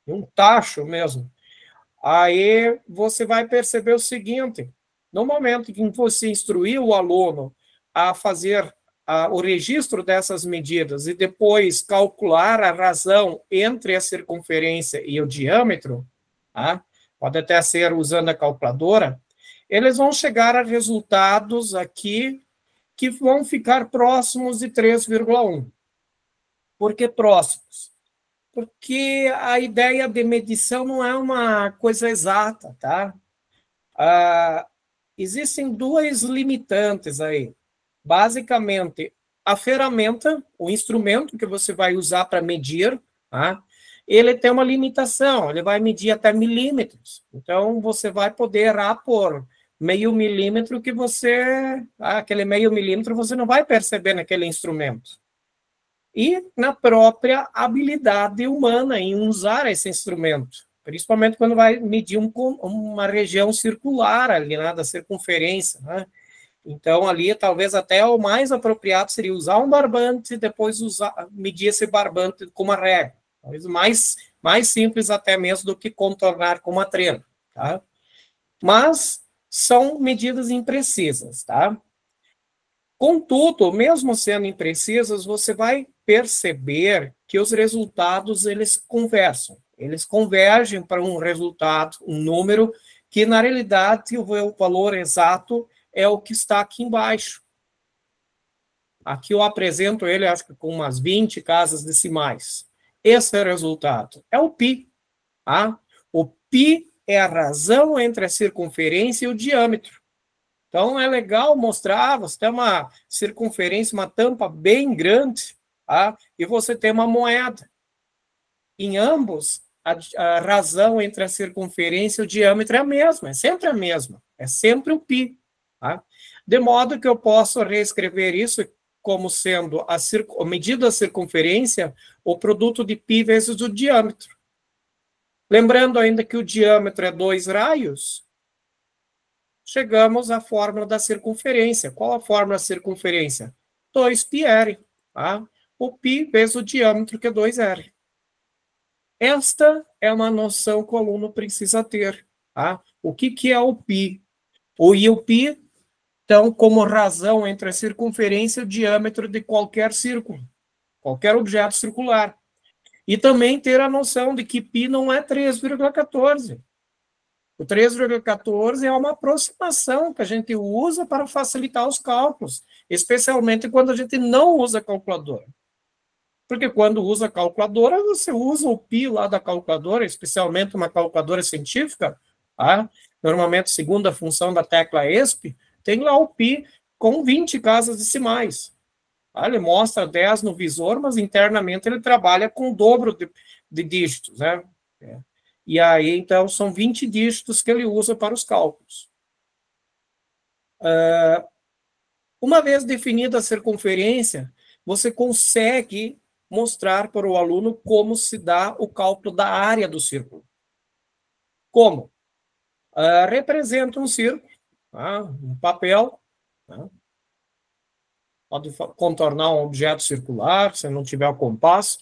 Um tacho mesmo. Aí você vai perceber o seguinte, no momento em que você instruir o aluno a fazer o registro dessas medidas e depois calcular a razão entre a circunferência e o diâmetro, tá? Pode até ser usando a calculadora, eles vão chegar a resultados aqui que vão ficar próximos de 3,1. Por que próximos? Porque a ideia de medição não é uma coisa exata, tá? Existem duas limitantes aí. Basicamente, a ferramenta, o instrumento que você vai usar para medir, tá? Ele tem uma limitação, ele vai medir até milímetros. Então, você vai poder errar por meio milímetro que você... aquele meio milímetro você não vai perceber naquele instrumento. E na própria habilidade humana em usar esse instrumento, principalmente quando vai medir uma região circular ali, né, da circunferência, né? Então, ali, talvez até o mais apropriado seria usar um barbante e depois medir esse barbante com uma régua. Talvez mais simples até mesmo do que contornar com uma trena, tá? Mas são medidas imprecisas, tá? Contudo, mesmo sendo imprecisas, você vai perceber que os resultados, eles conversam. Eles convergem para um resultado, um número, que, na realidade, o valor exato é o que está aqui embaixo. Aqui eu apresento ele, acho que com umas 20 casas decimais. Esse é o resultado. É o π. Tá? O π é a razão entre a circunferência e o diâmetro. Então, é legal mostrar, você tem uma circunferência, uma tampa bem grande, tá? E você tem uma moeda. Em ambos, a razão entre a circunferência e o diâmetro é a mesma, é sempre a mesma, é sempre o π. Tá? De modo que eu posso reescrever isso como sendo a medida da circunferência, o produto de π vezes o diâmetro. Lembrando ainda que o diâmetro é 2 raios, chegamos à fórmula da circunferência. Qual a fórmula da circunferência? 2πr. Tá? O π vezes o diâmetro, que é 2r. Esta é uma noção que o aluno precisa ter. Tá? O que é o π? E o π, então, como razão entre a circunferência e o diâmetro de qualquer círculo. qualquer objeto circular. E também ter a noção de que π não é 3,14. O 3,14 é uma aproximação que a gente usa para facilitar os cálculos, especialmente quando a gente não usa calculadora. Porque quando usa calculadora, você usa o π lá da calculadora, especialmente uma calculadora científica, tá? Normalmente, segundo a função da tecla ESP, tem lá o π com 20 casas decimais. Tá? Ele mostra 10 no visor, mas internamente ele trabalha com o dobro de dígitos, né? E aí, então, são 20 dígitos que ele usa para os cálculos. Uma vez definida a circunferência, você consegue mostrar para o aluno como se dá o cálculo da área do círculo. Como? Representa um círculo, tá? Um papel, tá? Pode contornar um objeto circular, se não tiver o compasso.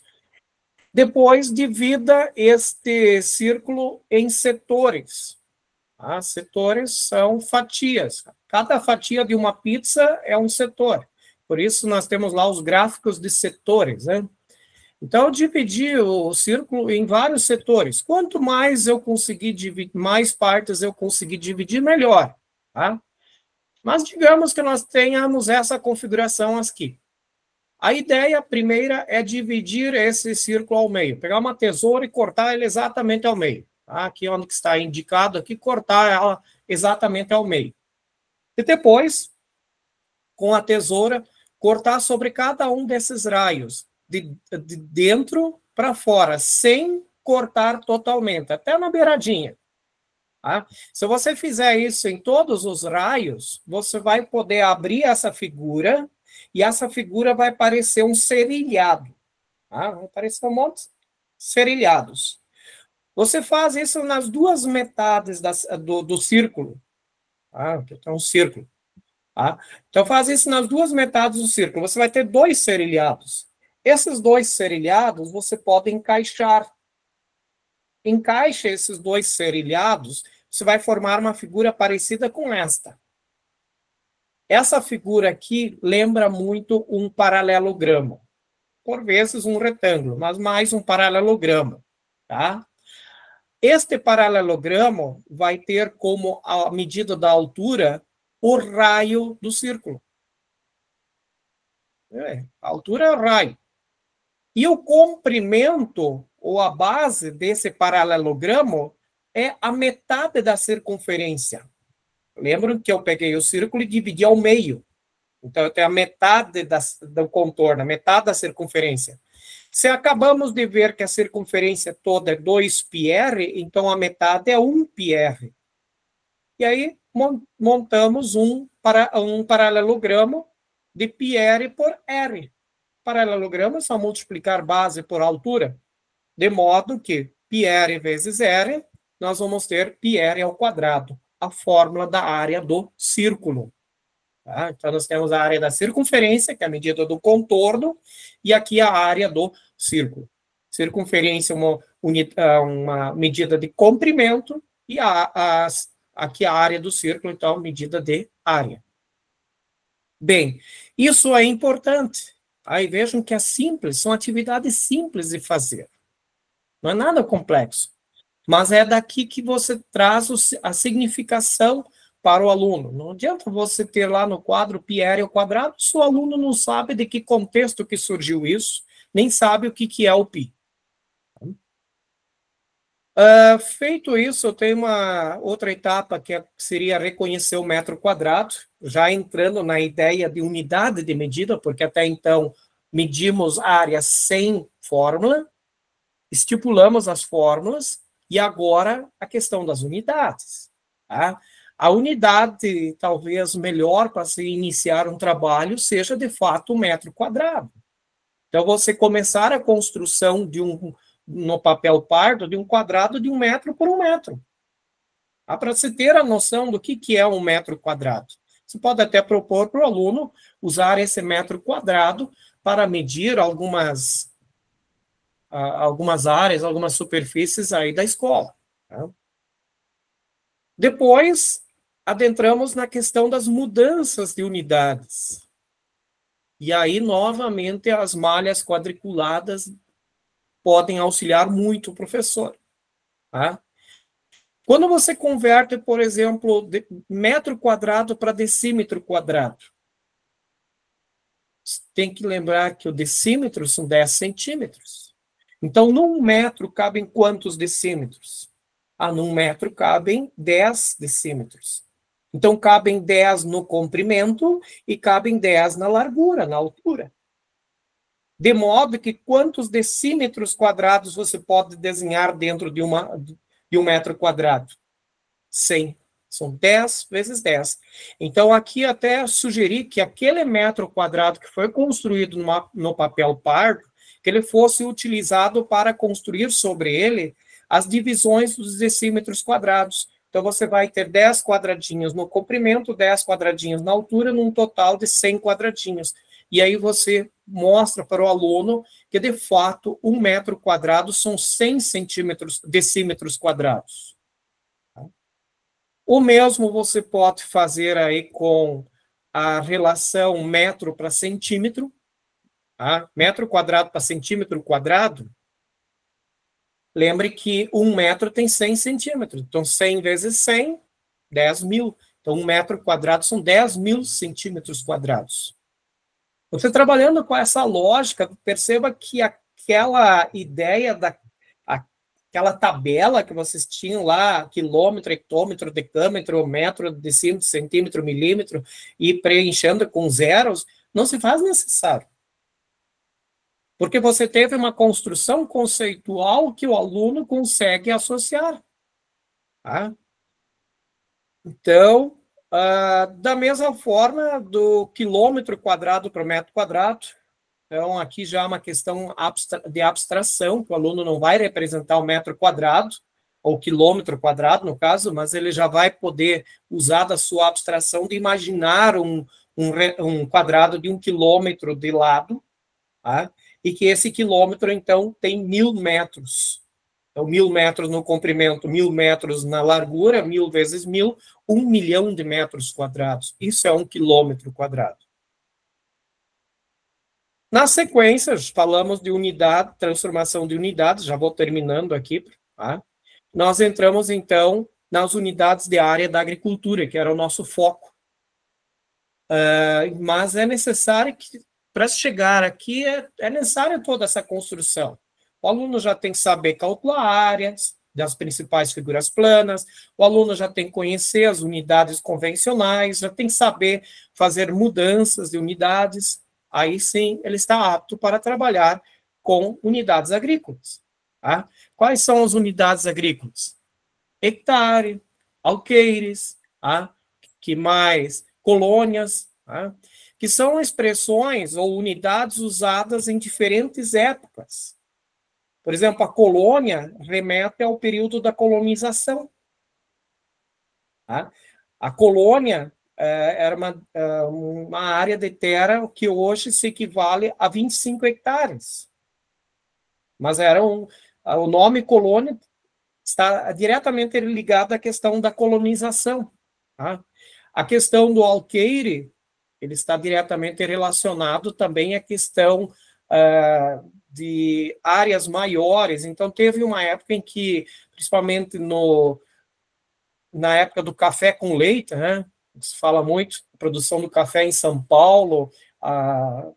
Depois, divida este círculo em setores. Tá? Setores são fatias. Cada fatia de uma pizza é um setor. Por isso, nós temos lá os gráficos de setores, né? Então, eu dividi o círculo em vários setores. Quanto mais eu conseguir dividir, mais partes eu conseguir dividir, melhor. Tá? Mas digamos que nós tenhamos essa configuração aqui. A ideia primeira é dividir esse círculo ao meio. Pegar uma tesoura e cortar ele exatamente ao meio. Tá? Aqui onde está indicado, aqui, cortar ela exatamente ao meio. E depois, com a tesoura, cortar sobre cada um desses raios, de dentro para fora, sem cortar totalmente, até na beiradinha. Tá? Se você fizer isso em todos os raios, você vai poder abrir essa figura e essa figura vai parecer um serilhado. Tá? Vai parecer um monte de serilhados. Você faz isso nas duas metades do círculo. Tá? Então, um círculo. Tá? Então, faz isso nas duas metades do círculo. Você vai ter dois serilhados. Esses dois serilhados você pode encaixar. Encaixa esses dois serilhados, você vai formar uma figura parecida com esta. Essa figura aqui lembra muito um paralelogramo. Por vezes um retângulo, mas mais um paralelogramo. Tá? Este paralelogramo vai ter como a medida da altura o raio do círculo. A altura é o raio. E o comprimento, ou a base desse paralelogramo, é a metade da circunferência. Lembram que eu peguei o círculo e dividi ao meio. Então, eu tenho a metade do contorno, a metade da circunferência. Se acabamos de ver que a circunferência toda é 2πr, então a metade é 1πr. E aí, montamos um paralelogramo de πr por r. Paralelogramo é só multiplicar base por altura, de modo que πr vezes r, nós vamos ter πr ao quadrado, a fórmula da área do círculo. Tá? Então, nós temos a área da circunferência, que é a medida do contorno, e aqui a área do círculo. Circunferência é uma medida de comprimento, e aqui a área do círculo, então, medida de área. Bem, isso é importante. Aí vejam que é simples, são atividades simples de fazer. Não é nada complexo. Mas é daqui que você traz a significação para o aluno. Não adianta você ter lá no quadro πr ao quadrado, se o aluno não sabe de que contexto que surgiu isso, nem sabe o que é o π. Feito isso, eu tenho uma outra etapa que seria reconhecer o metro quadrado, já entrando na ideia de unidade de medida, porque até então medimos área sem fórmula, estipulamos as fórmulas, e agora a questão das unidades. Tá? A unidade, talvez, melhor para se iniciar um trabalho seja, de fato, o metro quadrado. Então, você começar a construção no papel pardo, de um quadrado de 1 metro por 1 metro. Para se ter a noção do que é 1 metro quadrado. Você pode até propor para o aluno usar esse metro quadrado para medir algumas áreas, algumas superfícies aí da escola. Tá? Depois, adentramos na questão das mudanças de unidades. E aí, novamente, as malhas quadriculadas podem auxiliar muito o professor. Tá? Quando você converte, por exemplo, de metro quadrado para decímetro quadrado, você tem que lembrar que o decímetro são 10 centímetros. Então, num metro cabem quantos decímetros? Num metro cabem 10 decímetros. Então, cabem 10 no comprimento e cabem 10 na largura, na altura. De modo que quantos decímetros quadrados você pode desenhar dentro de um metro quadrado? 100. São 10 vezes 10. Então, aqui até sugeri que aquele metro quadrado que foi construído no papel pardo, que ele fosse utilizado para construir sobre ele as divisões dos decímetros quadrados. Então, você vai ter 10 quadradinhos no comprimento, 10 quadradinhos na altura, num total de 100 quadradinhos. E aí você mostra para o aluno que, de fato, um metro quadrado são 100 decímetros quadrados. O mesmo você pode fazer aí com a relação metro para centímetro, tá? Metro quadrado para centímetro quadrado. Lembre que um metro tem 100 centímetros. Então, 100 vezes 100, 10 mil. Então, um metro quadrado são 10 mil centímetros quadrados. Você trabalhando com essa lógica, perceba que aquela ideia aquela tabela que vocês tinham lá, quilômetro, hectômetro, decâmetro, metro, decímetro, centímetro, milímetro, e preenchendo com zeros, não se faz necessário. Porque você teve uma construção conceitual que o aluno consegue associar. Tá? Então, da mesma forma, do quilômetro quadrado para metro quadrado, então, aqui já é uma questão de abstração, que o aluno não vai representar o metro quadrado, ou quilômetro quadrado, no caso, mas ele já vai poder usar da sua abstração de imaginar um quadrado de 1 quilômetro de lado, tá? E que esse quilômetro, então, tem 1000 metros. Então, 1000 metros no comprimento, 1000 metros na largura, 1000 vezes 1000, 1 milhão de metros quadrados. Isso é 1 quilômetro quadrado. Na sequência, falamos de unidade, transformação de unidades, já vou terminando aqui. Tá? Nós entramos, então, nas unidades de área da agricultura, que era o nosso foco. Mas é necessário que, para chegar aqui, é necessária toda essa construção. O aluno já tem que saber calcular áreas das principais figuras planas, o aluno já tem que conhecer as unidades convencionais, já tem que saber fazer mudanças de unidades. Aí sim ele está apto para trabalhar com unidades agrícolas. Tá? Quais são as unidades agrícolas? Hectare, alqueires, tá? Que mais? Colônias, tá? Que são expressões ou unidades usadas em diferentes épocas. Por exemplo, a colônia remete ao período da colonização. Tá? A colônia era uma área de terra que hoje se equivale a 25 hectares. Mas o nome colônia está diretamente ligado à questão da colonização. Tá? A questão do alqueire, ele está diretamente relacionado também à questão de áreas maiores. Então, teve uma época em que, principalmente na época do café com leite, né? Se fala muito, a produção do café em São Paulo, a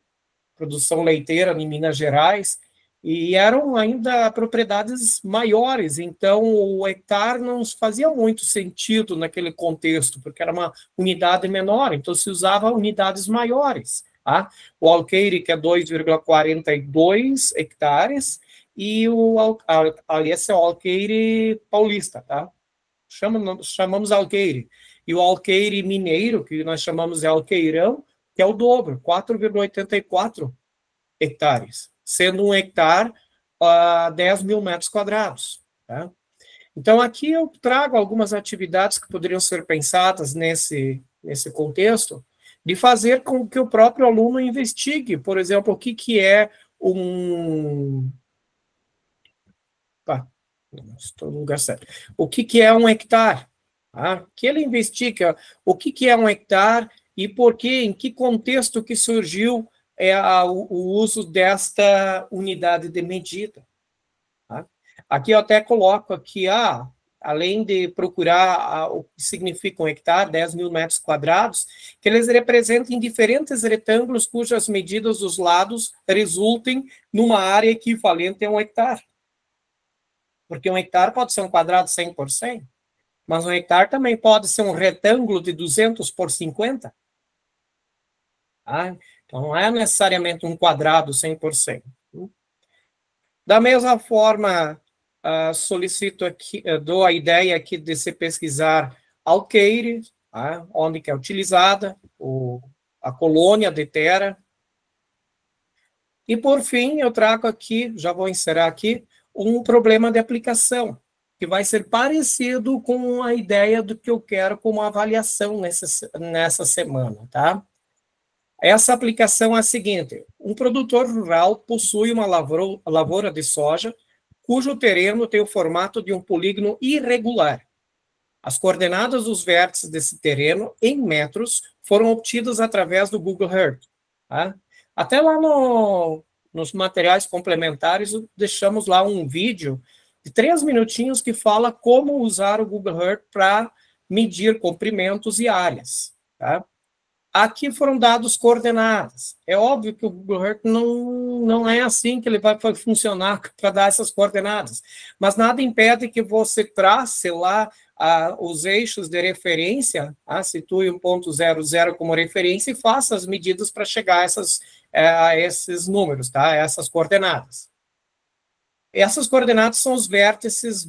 produção leiteira em Minas Gerais, e eram ainda propriedades maiores, então o hectare não fazia muito sentido naquele contexto, porque era uma unidade menor, então se usava unidades maiores. Tá? O alqueire, que é 2,42 hectares, e esse é o alqueire paulista, tá? Chamamos alqueire. E o alqueire mineiro, que nós chamamos de alqueirão, que é o dobro, 4,84 hectares, sendo um hectare 10 mil metros quadrados. Tá? Então, aqui eu trago algumas atividades que poderiam ser pensadas nesse contexto, de fazer com que o próprio aluno investigue, por exemplo, o que é estou no lugar certo. O que é um hectare? Tá? Que ele investiga o que é um hectare e por quê, em que contexto que surgiu é o uso desta unidade de medida. Tá? Aqui eu até coloco aqui, além de procurar o que significa um hectare, 10 mil metros quadrados, que eles representem diferentes retângulos cujas medidas dos lados resultem numa área equivalente a um hectare. Porque um hectare pode ser um quadrado 100 por 100, mas um hectare também pode ser um retângulo de 200 por 50. Tá? Então, não é necessariamente um quadrado 100 por 100. Da mesma forma, solicito aqui, dou a ideia aqui de se pesquisar alqueire, tá? Onde que é utilizada, a colônia de terra. E, por fim, eu trago aqui, já vou encerrar aqui, um problema de aplicação, que vai ser parecido com a ideia do que eu quero como avaliação nessa semana, tá? Essa aplicação é a seguinte: um produtor rural possui uma lavoura de soja cujo terreno tem o formato de um polígono irregular. As coordenadas dos vértices desse terreno, em metros, foram obtidas através do Google Earth. Tá? Até lá nos materiais complementares, deixamos lá um vídeo de 3 minutinhos que fala como usar o Google Earth para medir comprimentos e áreas. Tá? Aqui foram dados coordenadas. É óbvio que o Google Earth não é assim que ele vai funcionar para dar essas coordenadas, mas nada impede que você trace lá os eixos de referência, situe 1.00 como referência e faça as medidas para chegar a esses números, tá? Essas coordenadas. Essas coordenadas são os vértices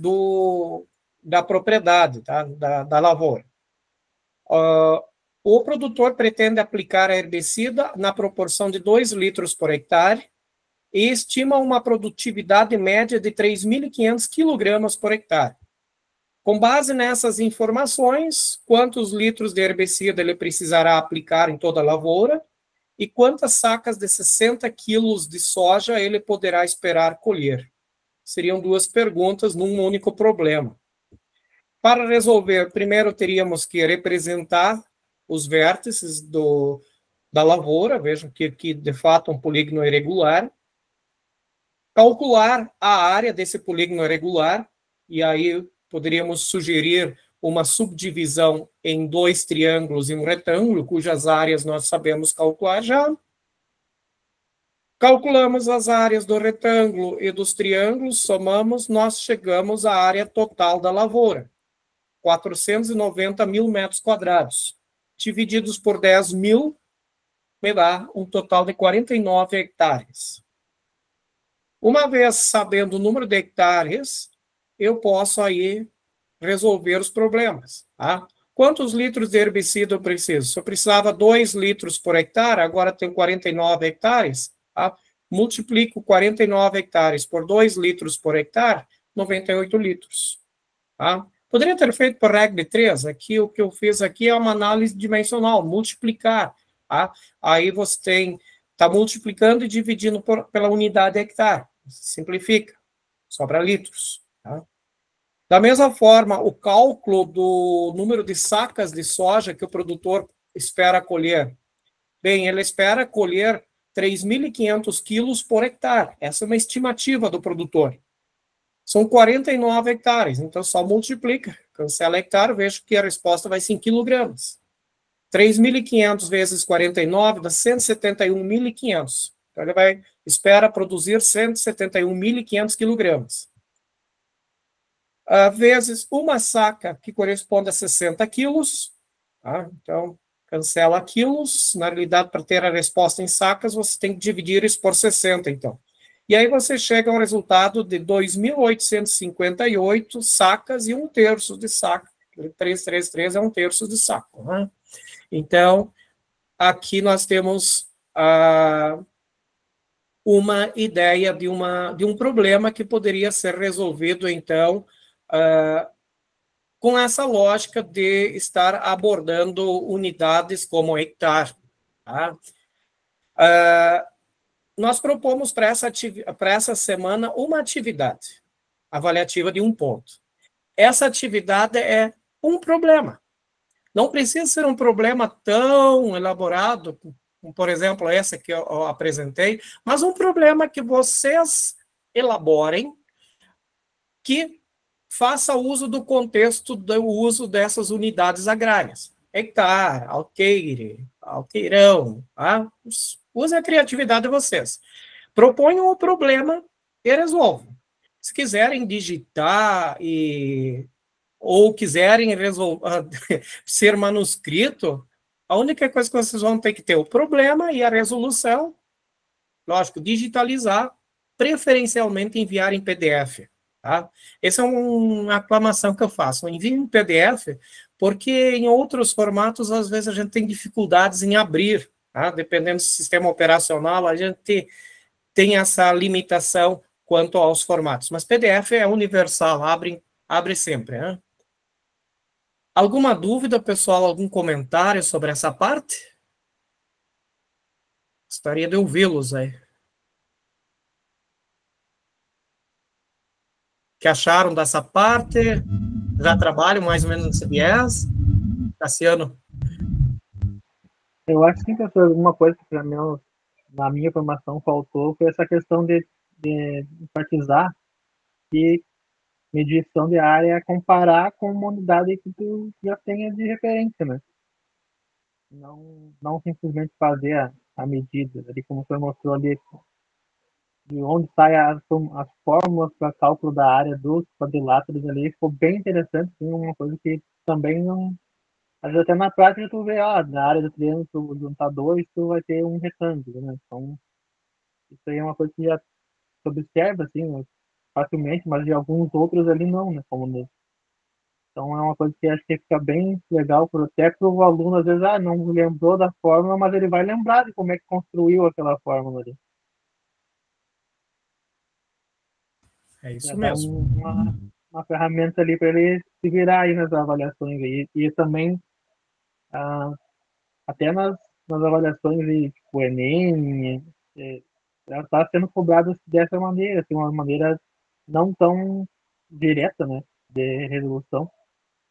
da propriedade, tá? da lavoura. O produtor pretende aplicar a herbicida na proporção de 2 litros por hectare e estima uma produtividade média de 3.500 quilogramas por hectare. Com base nessas informações, quantos litros de herbicida ele precisará aplicar em toda a lavoura e quantas sacas de 60 quilos de soja ele poderá esperar colher? Seriam 2 perguntas num único problema. Para resolver, primeiro teríamos que representar os vértices da lavoura, vejam que aqui, de fato, um polígono irregular, calcular a área desse polígono irregular, e aí poderíamos sugerir uma subdivisão em 2 triângulos e um retângulo, cujas áreas nós sabemos calcular já. Calculamos as áreas do retângulo e dos triângulos, somamos, nós chegamos à área total da lavoura, 490 mil metros quadrados. Divididos por 10 mil, me dá um total de 49 hectares. Uma vez sabendo o número de hectares, eu posso aí resolver os problemas. Tá? Quantos litros de herbicida eu preciso? Se eu precisava 2 litros por hectare, agora tenho 49 hectares, tá? Multiplico 49 hectares por 2 litros por hectare, 98 litros. Tá? Poderia ter feito por regra de 3, aqui o que eu fiz aqui é uma análise dimensional, multiplicar. Tá? Aí você está multiplicando e dividindo pela unidade hectare. Simplifica, sobra litros. Tá? Da mesma forma, o cálculo do número de sacas de soja que o produtor espera colher. Bem, ele espera colher 3.500 quilos por hectare. Essa é uma estimativa do produtor. São 49 hectares, então só multiplica, cancela hectare, vejo que a resposta vai ser em quilogramas. 3.500 vezes 49 dá 171.500. Então ele espera produzir 171.500 quilogramas. Vezes uma saca, que corresponde a 60 quilos. Tá? Então, cancela quilos. Na realidade, para ter a resposta em sacas, você tem que dividir isso por 60, então. E aí você chega a um resultado de 2.858 sacas e 1/3 de saca. 333 é 1/3 de saco. Né? Então, aqui nós temos uma ideia de um problema que poderia ser resolvido, então, com essa lógica de estar abordando unidades como hectare. Tá? Nós propomos para essa semana uma atividade avaliativa de 1 ponto. Essa atividade é um problema. Não precisa ser um problema tão elaborado, por exemplo, essa que eu apresentei, mas um problema que vocês elaborem que faça uso do contexto do uso dessas unidades agrárias. Hectare, alqueire, alqueirão, tá? Use a criatividade de vocês. Proponham o problema e resolvam. Se quiserem digitar ou quiserem ser manuscrito, a única coisa que vocês vão ter que ter o problema e a resolução, lógico, digitalizar, preferencialmente enviar em PDF. Tá? Essa é uma aclamação que eu faço. Eu envio em PDF porque em outros formatos, às vezes, a gente tem dificuldades em abrir. Tá? Dependendo do sistema operacional, a gente tem essa limitação quanto aos formatos. Mas PDF é universal, abre sempre. Né? Alguma dúvida, pessoal? Algum comentário sobre essa parte? Gostaria de ouvi-los aí. Que acharam dessa parte? Já trabalham mais ou menos nesse viés? Cassiano? Eu acho que alguma coisa que para mim, na minha formação, faltou foi essa questão de enfatizar que medição de área é comparar com uma unidade que tu já tenha de referência, né? Não simplesmente fazer a medida, ali como você mostrou ali, de onde saem as fórmulas para cálculo da área dos quadriláteros ali, ficou bem interessante, sim, uma coisa que também não... Às vezes até na prática tu vê, na área do triângulo, tu juntar dois, tu vai ter um retângulo, né? Então, isso aí é uma coisa que já se observa, assim, né, facilmente, mas de alguns outros ali não, né? Como nesse. Então, é uma coisa que acho que fica bem legal, até para o aluno, às vezes, não lembrou da fórmula, mas ele vai lembrar de como é que construiu aquela fórmula ali. É isso Já dá mesmo. uma ferramenta ali para ele se virar aí nas avaliações. E também, ah, até nas avaliações de tipo, Enem, ela está sendo cobrada dessa maneira, assim, uma maneira não tão direta, né, de resolução.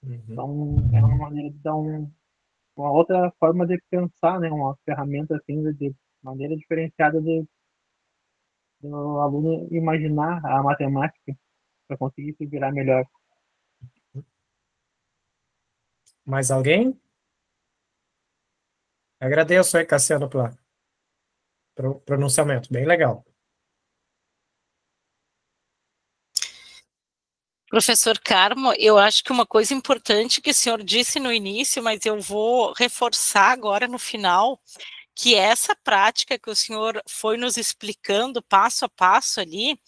Então, é uma maneira de dar uma outra forma de pensar, né, uma ferramenta assim de maneira diferenciada do aluno imaginar a matemática para conseguir se virar melhor. Mais alguém? Agradeço aí, Cassiano, pelo pronunciamento. Bem legal. Professor Carmo, eu acho que uma coisa importante que o senhor disse no início, mas eu vou reforçar agora no final, que essa prática que o senhor foi nos explicando passo a passo ali,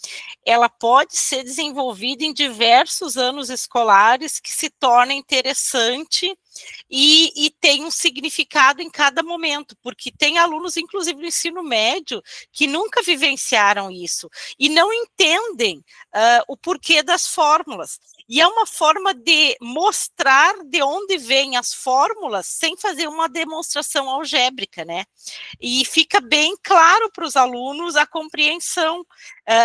ela pode ser desenvolvida em diversos anos escolares que se torna interessante e tem um significado em cada momento, porque tem alunos, inclusive no ensino médio, que nunca vivenciaram isso e não entendem o porquê das fórmulas. E é uma forma de mostrar de onde vêm as fórmulas sem fazer uma demonstração algébrica, né? E fica bem claro para os alunos a compreensão,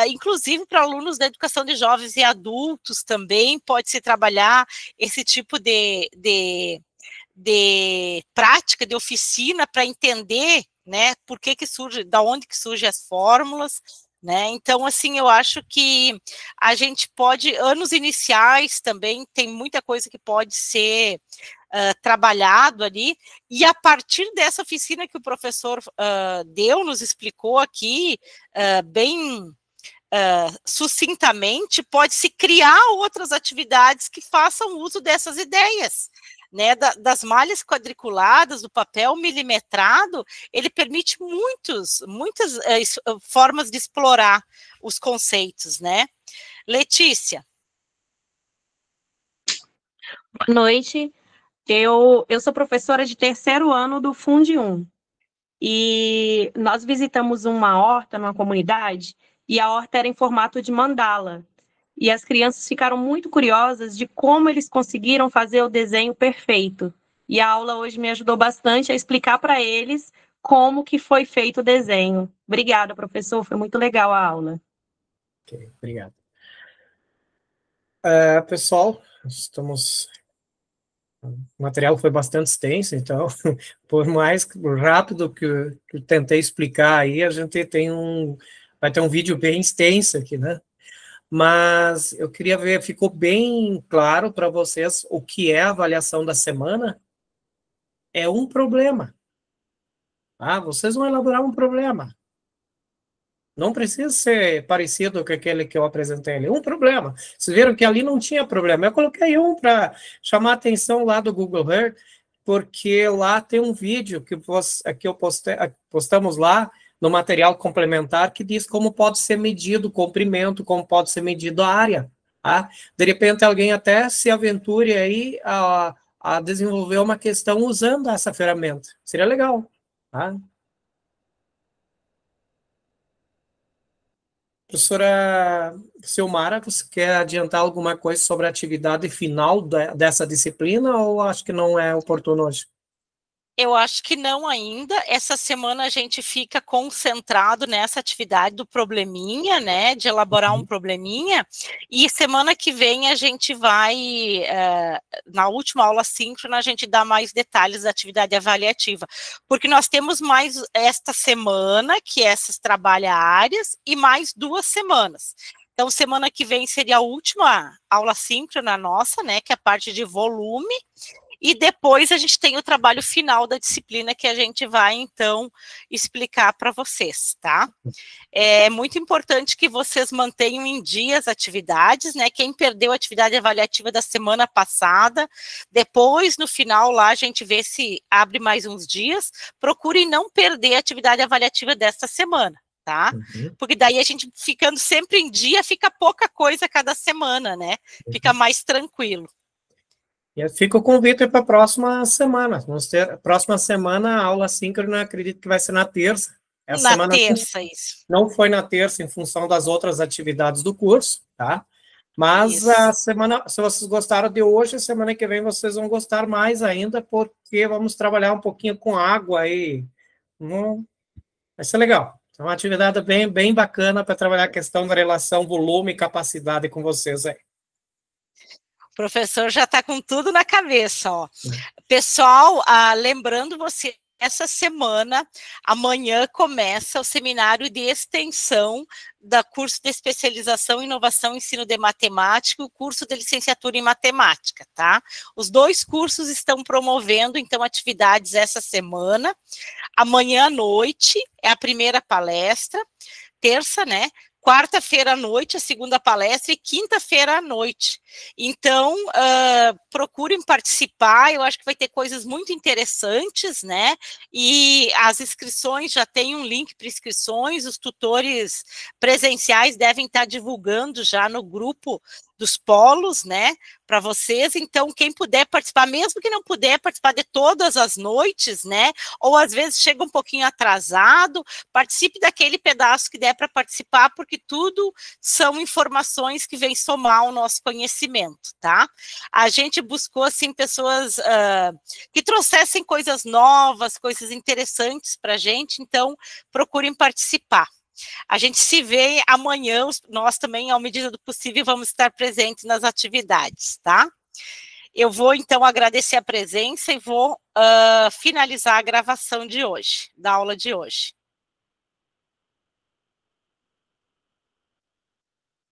inclusive para alunos da educação de jovens e adultos também, pode-se trabalhar esse tipo de prática, de oficina, para entender, né, por que surge, da onde que surgem as fórmulas, né? Então, assim, eu acho que a gente pode, anos iniciais também, tem muita coisa que pode ser trabalhado ali, e a partir dessa oficina que o professor nos explicou aqui, bem sucintamente, pode-se criar outras atividades que façam uso dessas ideias, né, das malhas quadriculadas, do papel milimetrado, ele permite muitas formas de explorar os conceitos, né? Letícia. Boa noite. Eu sou professora de terceiro ano do Fundi 1. E nós visitamos uma horta numa comunidade e a horta era em formato de mandala. E as crianças ficaram muito curiosas de como eles conseguiram fazer o desenho perfeito. E a aula hoje me ajudou bastante a explicar para eles como que foi feito o desenho. Obrigada, professor, foi muito legal a aula. Ok, obrigado. Pessoal, estamos O material foi bastante extenso, então, por mais rápido que eu tentei explicar aí, a gente vai ter um vídeo bem extenso aqui, né? Mas eu queria ver, ficou bem claro para vocês o que é a avaliação da semana? É um problema. Ah, vocês vão elaborar um problema. Não precisa ser parecido com aquele que eu apresentei ali. Um problema. Vocês viram que ali não tinha problema. Eu coloquei um para chamar a atenção lá do Google Earth, porque lá tem um vídeo que postamos lá no material complementar que diz como pode ser medido o comprimento, como pode ser medido a área. Tá? De repente, alguém até se aventure aí a desenvolver uma questão usando essa ferramenta. Seria legal. Tá? Professora Silmara, você quer adiantar alguma coisa sobre a atividade final dessa disciplina ou acho que não é oportuno hoje? Eu acho que não ainda. Essa semana a gente fica concentrado nessa atividade do probleminha, né? De elaborar um probleminha. E semana que vem a gente vai, na última aula síncrona, a gente dá mais detalhes da atividade avaliativa. Porque nós temos mais esta semana, que é essas trabalha-áreas, e mais 2 semanas. Então, semana que vem seria a última aula síncrona nossa, né? Que é a parte de volume. E depois a gente tem o trabalho final da disciplina que a gente vai, então, explicar para vocês, tá? É muito importante que vocês mantenham em dia as atividades, né? Quem perdeu a atividade avaliativa da semana passada, depois, no final, lá a gente vê se abre mais uns dias, procurem não perder a atividade avaliativa desta semana. Tá? Porque daí a gente ficando sempre em dia, fica pouca coisa cada semana, né? Fica mais tranquilo. E fica o convite para a próxima semana. Vamos ter próxima semana a aula síncrona, acredito que vai ser na terça. Essa na semana terça, isso. Não foi na terça em função das outras atividades do curso, tá? Mas isso. A semana, se vocês gostaram de hoje, a semana que vem vocês vão gostar mais ainda, porque vamos trabalhar um pouquinho com água aí. Vai ser legal. É uma atividade bem bacana para trabalhar a questão da relação volume e capacidade com vocês aí. O professor já está com tudo na cabeça, ó. Pessoal, lembrando você, essa semana, amanhã começa o seminário de extensão da curso de especialização em inovação e ensino de matemática e o curso de licenciatura em matemática, tá? Os 2 cursos estão promovendo, então, atividades essa semana. Amanhã à noite é a primeira palestra, terça, né? Quarta-feira à noite, a segunda palestra, e quinta-feira à noite. Então, procurem participar, eu acho que vai ter coisas muito interessantes, né? E as inscrições, já tem um link para inscrições, os tutores presenciais devem estar divulgando já no grupo dos polos, né, para vocês. Então, quem puder participar, mesmo que não puder participar de todas as noites, né, ou às vezes chega um pouquinho atrasado, participe daquele pedaço que der para participar, porque tudo são informações que vêm somar ao nosso conhecimento, tá? A gente buscou, assim, pessoas que trouxessem coisas novas, coisas interessantes para a gente, então procurem participar. A gente se vê amanhã, nós também, à medida do possível, vamos estar presentes nas atividades, tá? Eu vou, então, agradecer a presença e vou finalizar a gravação de hoje, da aula de hoje.